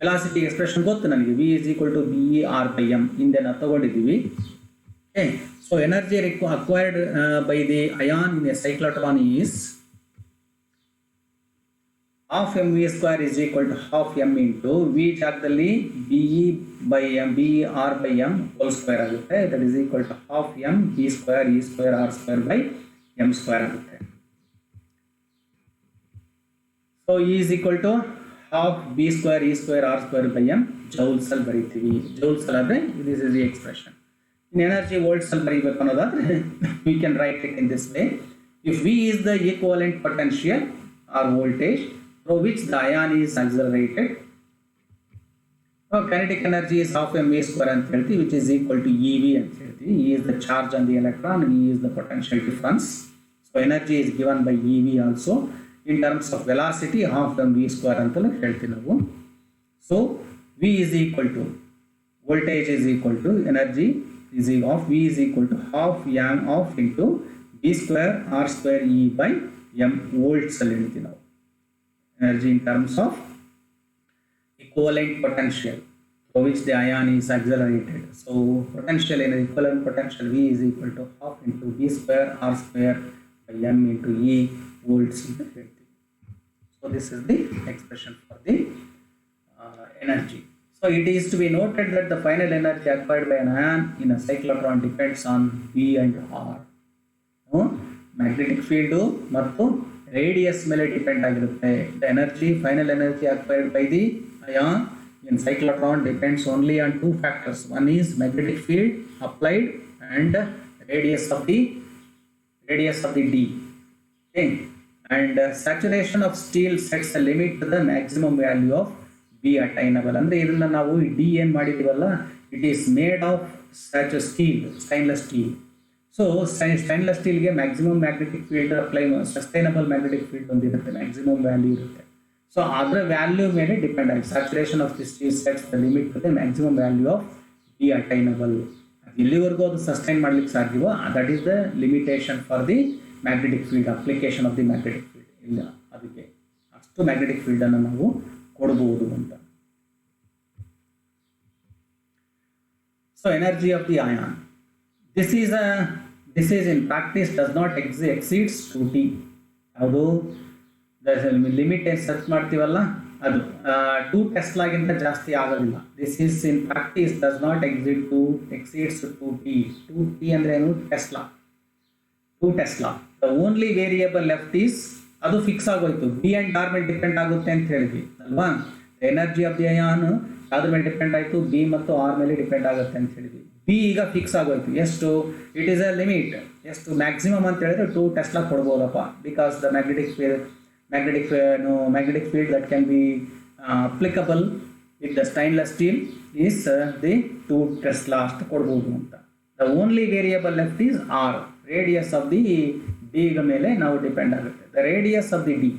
velocity expression ಗೊತ್ತು ನನಗೆ, v is equal to b r by m ಹಿಂದೆ ನಾವು ತಗೊಂಡಿದ್ದೀವಿ. Okay, so energy acquired by the ion in a cyclotron is half mv square is equal to half m into v ಜಾಗದಲ್ಲಿ be by m ber by m whole square ಆಗುತ್ತೆ. that is equal to half m b square e square r square by m square ಆಗುತ್ತೆ. so e is equal to half b square e square r square by m joules ಅಲ್ಲಿ ಬರೀತೀವಿ. joules ಅಲ್ಲಾದ್ರೆ this is the expression. in energy volts ಅಲ್ಲಿ ಬರೀಬೇಕು ಅನ್ನೋದಾದ್ರೆ we can write it in this way. if v is the equivalent potential or voltage through which the ion is accelerated, kinetic energy is half mv square ಅಂತ ಹೇಳ್ತೀವಿ, which is equal to ev ಅಂತ ಹೇಳ್ತೀವಿ. e is the charge on the electron, v is the potential difference. so energy is given by ev also in terms of velocity half mv square ಅಂತ ಹೇಳ್ತೀವಿ ನಾವು. so v is equal to voltage is equal to energy is of v is equal to half m of into b square r square e by m volts ಅಲ್ಲಿ ಹೇಳ್ತೀವಿ ನಾವು. energy in terms of equivalent potential for which the ion is accelerated. so potential in equivalent potential v is equal to half into b square r square by m into e volts. so this is the expression for the energy. so it is to be noted that the final energy acquired by an ion in a cyclotron depends on v and r. magnetic field ಮತ್ತು ರೇಡಿಯಸ್ ಮೇಲೆ ಡಿಪೆಂಡ್ ಆಗಿರುತ್ತೆ. The energy final energy acquired by the ion in cyclotron depends only on two factors. One is magnetic field applied and radius of the D. And saturation of steel sets a limit to the maximum value of B attainable. ಅಂದರೆ ಇದನ್ನ ನಾವು ಡಿ ಏನು ಮಾಡಿದ್ದೀವಲ್ಲ, it is made of stainless steel. So stainless ಸ್ಟೀಲ್ಗೆ maximum magnetic field apply, sustainable magnetic field ಒಂದಿರುತ್ತೆ, maximum value ಇರುತ್ತೆ. ಸೊ ಅದರ ವ್ಯಾಲ್ಯೂ ಮೇಲೆ ಡಿಪೆಂಡ್ ಆಗಿ saturation of the steel sets the limit to the maximum value of B attainable. ಎಲ್ಲಿವರೆಗೂ ಅದು ಸಸ್ಟೈನ್ ಮಾಡ್ಲಿಕ್ಕೆ ಸಾಧ್ಯವೋ that is the limitation for the magnetic field, application of the magnetic field. ಇಲ್ಲ, ಅದಕ್ಕೆ ಅಷ್ಟು ಮ್ಯಾಗ್ನೆಟಿಕ್ ಫೀಲ್ಡನ್ನು ನಾವು ಕೊಡಬಹುದು ಅಂತ. So energy of the ion, this is in practice does not exceeds 2t. ಯಾವುದು ಲಿಮಿಟ್ ಏನು ಸರ್ಚ್ ಮಾಡ್ತೀವಲ್ಲ ಅದು 2 ಟೆಸ್ಲಾಗಿಂತ ಜಾಸ್ತಿ ಆಗೋದಿಲ್ಲ. This is in practice does not exceeds 2t. 2t ಅಂದ್ರೆ ಏನು? Tesla. 2 Tesla. The only variable left is, ಅದು ಫಿಕ್ಸ್ ಆಗೋಯ್ತು. ಬಿ ಅಂಡ್ ಆರ್ ಮೇಲೆ ಡಿಪೆಂಡ್ ಆಗುತ್ತೆ ಅಂತ ಹೇಳಿದ್ವಿ ಅಲ್ವಾ. ಎನರ್ಜಿ ಆಫ್ ದಿ ಅಯಾನ್ ಯಾವ್ದ್ರ ಮೇಲೆ ಡಿಪೆಂಡ್ ಆಯಿತು? ಬಿ ಮತ್ತು ಆರ್ ಮೇಲೆ ಡಿಪೆಂಡ್ ಆಗುತ್ತೆ ಅಂತ ಹೇಳಿದ್ವಿ. ಬಿ ಈಗ ಫಿಕ್ಸ್ ಆಗೋಯ್ತು. ಎಷ್ಟು? It is a limit. ಎಷ್ಟು? ಮ್ಯಾಕ್ಸಿಮಮ್ ಅಂತ ಹೇಳಿದ್ರೆ 2 ಟೆಸ್ಲಾ ಕೊಡ್ಬೋದಪ್ಪ. Because the magnetic field that can be applicable with the stainless steel is the 2 tesla ಅಷ್ಟು ಕೊಡ್ಬೋದು ಅಂತ. The only variable left is r. Radius of the D ಮೇಲೆ ನಾವು ಡಿಪೆಂಡ್ ಆಗುತ್ತೆ. The radius of the D.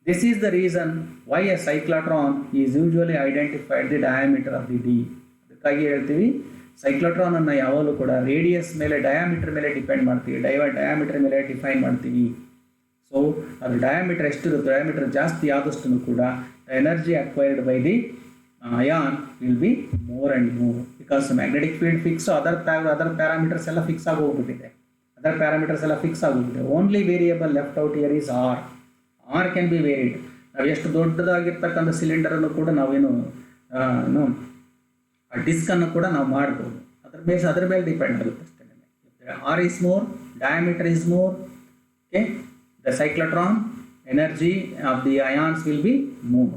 This is the reason why a cyclotron is usually identified the diameter of the D. ಅದಕ್ಕಾಗಿ ಹೇಳ್ತೀವಿ ಸೈಕ್ಲೋಟ್ರಾನ್ ಅನ್ನು ಯಾವಾಗಲೂ ಕೂಡ ರೇಡಿಯಸ್ ಮೇಲೆ, ಡಯಾಮೀಟರ್ ಮೇಲೆ ಡಿಪೆಂಡ್ ಮಾಡ್ತೀವಿ, ಡಯಾಮೀಟರ್ ಮೇಲೆ ಡಿಫೈನ್ ಮಾಡ್ತೀವಿ. ಸೊ ಅದು ಡಯಾಮೀಟರ್ ಎಷ್ಟಿರುತ್ತೆ, ಡಯಾಮೀಟರ್ ಜಾಸ್ತಿ ಆದಷ್ಟು ಕೂಡ energy acquired by the ion will be more and more. Because magnetic field fix, other parameters ಎಲ್ಲ ಫಿಕ್ಸ್ ಆಗೋಗ್ಬಿಟ್ಟಿದೆ. Only variable left out here is r. R can be varied. ನಾವು ಎಷ್ಟು ದೊಡ್ಡದಾಗಿರ್ತಕ್ಕಂಥ ಸಿಲಿಂಡರನ್ನು ಕೂಡ ನಾವೇನು ಡಿಸ್ಕನ್ನು ಕೂಡ ನಾವು ಮಾಡ್ಬೋದು. ಅದರ ಮೇಲೆ ಡಿಪೆಂಡ್ ಆಗುತ್ತೆ ಅಷ್ಟೇ. R is more, diameter is more. Okay, the cyclotron energy of the ions will be more.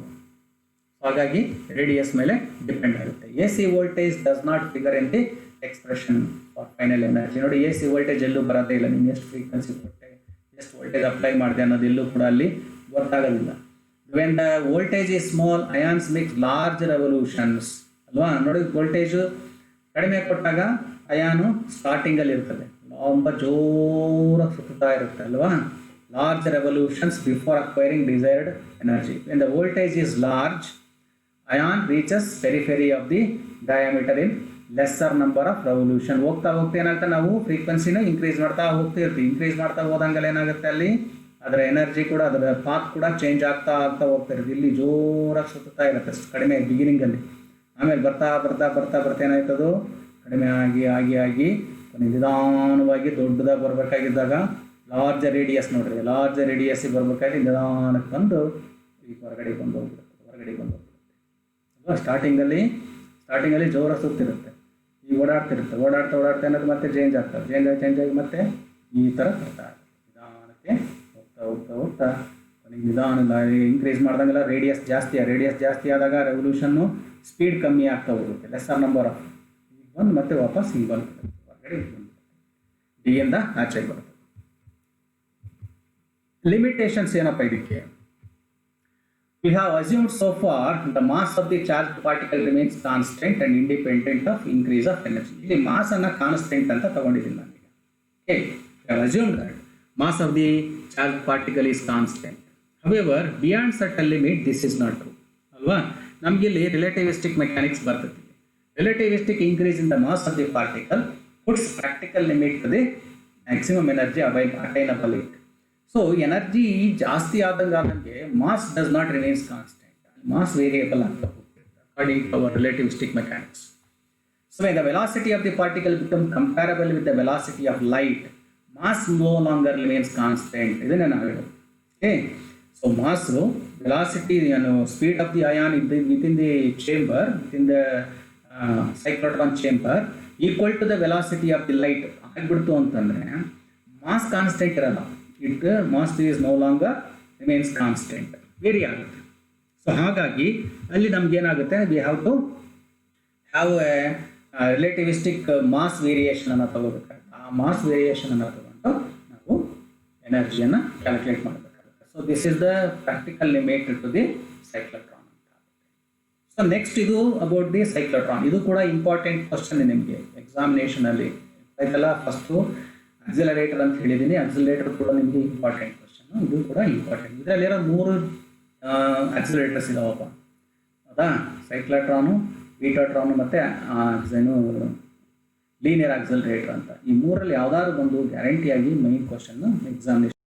ಹಾಗಾಗಿ ರೇಡಿಯಸ್ ಮೇಲೆ ಡಿಪೆಂಡ್ ಆಗುತ್ತೆ. A C voltage does not figure in the expression for final energy. ನೋಡಿ, ಎ ಸಿ ವೋಲ್ಟೇಜ್ ಎಲ್ಲೂ ಬರೋದೇ ಇಲ್ಲ. ನೀನು ಎಷ್ಟು ಫ್ರೀಕ್ವೆನ್ಸಿ ಕೊಟ್ಟೆ, ಎಷ್ಟು ವೋಲ್ಟೇಜ್ ಅಪ್ಲೈ ಮಾಡಿದೆ ಅನ್ನೋದು ಎಲ್ಲೂ ಕೂಡ ಅಲ್ಲಿ ಗೊತ್ತಾಗೋದಿಲ್ಲ. When the voltage is small, ions make large revolutions ಅಲ್ವಾ. ನೋಡಿ, ವೋಲ್ಟೇಜು ಕಡಿಮೆ ಕೊಟ್ಟಾಗ ಅಯಾನು ಸ್ಟಾರ್ಟಿಂಗಲ್ಲಿ ಇರ್ತದೆ, ತುಂಬ ಜೋರಾಗಿ ಸುತ್ತಾ ಇರುತ್ತೆ ಅಲ್ವಾ. Large revolutions before acquiring desired energy. When the voltage is large, ion reaches periphery of the diameter in lesser number of revolution. ಹೋಗ್ತಾ ಏನಾಗುತ್ತೆ, ನಾವು ಫ್ರೀಕ್ವೆನ್ಸಿನ ಇಂಕ್ರೀಸ್ ಮಾಡ್ತಾ ಹೋಗ್ತಿರ್ತೀವಿ. ಇಂಕ್ರೀಸ್ ಮಾಡ್ತಾ ಹೋದಂಗೆಲ್ಲ ಏನಾಗುತ್ತೆ, ಅಲ್ಲಿ ಅದರ ಎನರ್ಜಿ ಕೂಡ, ಅದರ ಪಾತ್ ಕೂಡ ಚೇಂಜ್ ಆಗ್ತಾ ಹೋಗ್ತಾ ಇರುತ್ತೆ. ಇಲ್ಲಿ ಜೋರಾಗಿ ಸುತ್ತಾ ಇರುತ್ತೆ ಕಡಿಮೆ ಬಿಗಿನಿಂಗಲ್ಲಿ, ಆಮೇಲೆ ಬರ್ತಾ ಏನಾಯ್ತದು ಕಡಿಮೆ ಆಗಿ ನಿಧಾನವಾಗಿ ದೊಡ್ಡದಾಗಿ ಬರಬೇಕಾಗಿದ್ದಾಗ ಲಾರ್ಜ್ ರೇಡಿಯಸ್ ನೋಡ್ರಿ, ಲಾರ್ಜ್ ರೇಡಿಯಸ್ಸಿಗೆ ಬರ್ಬೇಕಾದ್ರೆ ನಿಧಾನಕ್ಕೆ ಬಂದು ಈಗ ಹೊರಗಡೆ ಬಂದು ಹೋಗ್ಬಿಡುತ್ತೆ ಅಲ್ವಾ. ಸ್ಟಾರ್ಟಿಂಗಲ್ಲಿ ಜೋರಾಗಿ ಸುತ್ತಿರುತ್ತೆ, ಈಗ ಓಡಾಡ್ತಾ ಅನ್ನೋದು ಮತ್ತೆ ಚೇಂಜ್ ಆಗಿ ಮತ್ತೆ ಈ ಥರ ಬರ್ತಾ ನಿಧಾನಕ್ಕೆ ಹೋಗ್ತಾ ನಿಧಾನ ಇನ್ಕ್ರೀಸ್ ಮಾಡ್ದಂಗೆಲ್ಲ ರೇಡಿಯಸ್ ಜಾಸ್ತಿ ಆದಾಗ ರೆವಲ್ಯೂಷನ್ನು ಸ್ಪೀಡ್ ಕಮ್ಮಿ ಆಗ್ತಾ ಹೋಗುತ್ತೆ. ಲೆಸ್ಸರ್ ನಂಬರ್ ಆಫ್ ಈಗ ಬಂದು ಮತ್ತೆ ವಾಪಸ್ ಹಿಂಗೆ ಬಂದ್ಬಿಡುತ್ತೆ, ಹೊರಗಡೆ ಬಂದ್ಬಿಡುತ್ತೆ, ಡಿ ಇಂದ ಆಚೆಗೆ ಬರುತ್ತೆ. ಲಿಮಿಟೇಷನ್ಸ್ ಏನಪ್ಪ ಇದಕ್ಕೆ? We have assumed so far the mass of the charged particle remains constant and independent of increase of energy. ಇಲ್ಲಿ ಮಾಸ್ ಅನ್ನ ಕಾನ್ಸ್ಟೆಂಟ್ ಅಂತ ತಗೊಂಡಿದ್ದೀನಿ ನಾನು. Okay, we have assumed that mass of the charged particle is constant. However, beyond certain limit this is not true. ಅಲ್ವಾ, ನಮಗೆ ಇಲ್ಲಿ ರಿಲೇಟಿವಿಸ್ಟಿಕ್ ಮೆಕ್ಯಾನಿಕ್ಸ್ ಬರ್ತದೆ. ರಿಲೇಟಿವಿಸ್ಟಿಕ್ increase in the mass of the particle puts practical limit to the maximum energy attainable it. So energy ಜಾಸ್ತಿ ಆದಂಗೆ mass does not remains constant, mass variable ಆಗ್ತಾ ಹೋಗ್ತದೆ according to our relativistic mechanics. So when the velocity of the particle become comparable with the velocity of light, mass no longer remains constant. ಇದನ್ನೇ ನಾವು ಹೇಳೋದು. Okay, so mass velocity speed of the ion within the chamber, within the cyclotron chamber equal to the velocity of the light ಆಗಿಬಿಡ್ತು ಅಂತಂದರೆ ಮಾಸ್ ಕಾನ್ಸ್ಟೆಂಟ್ ಇರಲ್ಲ. It mass is no longer remains constant, vary ಆಗುತ್ತೆ. ಸೊ ಹಾಗಾಗಿ ಅಲ್ಲಿ ನಮ್ಗೇನಾಗುತ್ತೆ, we have to have a relativistic mass variation ಅನ್ನು ತಗೋಬೇಕಾಗುತ್ತೆ. ಆ ಮಾಸ್ ವೇರಿಯೇಷನ್ ಅನ್ನು ತಗೊಂಡು ನಾವು ಎನರ್ಜಿಯನ್ನು ಕ್ಯಾಲ್ಕುಲೇಟ್ ಮಾಡಬೇಕಾಗುತ್ತೆ. So this is the practical limit to the cyclotron ಅಂತ. ಸೊ ನೆಕ್ಸ್ಟ್ ಇದು ಅಬೌಟ್ ದಿ ಸೈಕ್ಲೋಟ್ರಾನ್. ಇದು ಕೂಡ ಇಂಪಾರ್ಟೆಂಟ್ ಕ್ವಶನ್ ನಿಮಗೆ ಎಕ್ಸಾಮಿನೇಷನಲ್ಲಿ ಆಯ್ತಲ್ಲ. ಫಸ್ಟು ಆಕ್ಸಿಲರೇಟರ್ ಅಂತ ಹೇಳಿದ್ದೀನಿ, ಆಕ್ಸಿಲರೇಟರ್ ಕೂಡ ನಿಮಗೆ ಇಂಪಾರ್ಟೆಂಟ್ ಕ್ವಶನ್. ಇದು ಕೂಡ ಇಂಪಾರ್ಟೆಂಟ್. ಇದರಲ್ಲಿರೋ 3 ಆಕ್ಸಿಲರೇಟರ್ಸ್ ಇದಾವಪ್ಪ, ಹೌದಾ? ಸೈಕ್ಲೋಟ್ರಾನು, ಬೀಟಾಟ್ರಾನು ಮತ್ತು ಲೀನಿಯರ್ ಆಕ್ಸಿಲರೇಟರ್ ಅಂತ. ಈ 3ರಲ್ಲಿ ಯಾವ್ದಾದ್ರು ಒಂದು ಗ್ಯಾರಂಟಿಯಾಗಿ ಮೈನ್ ಕ್ವಶನ್ ಎಕ್ಸಾಮಿನೇಷನ್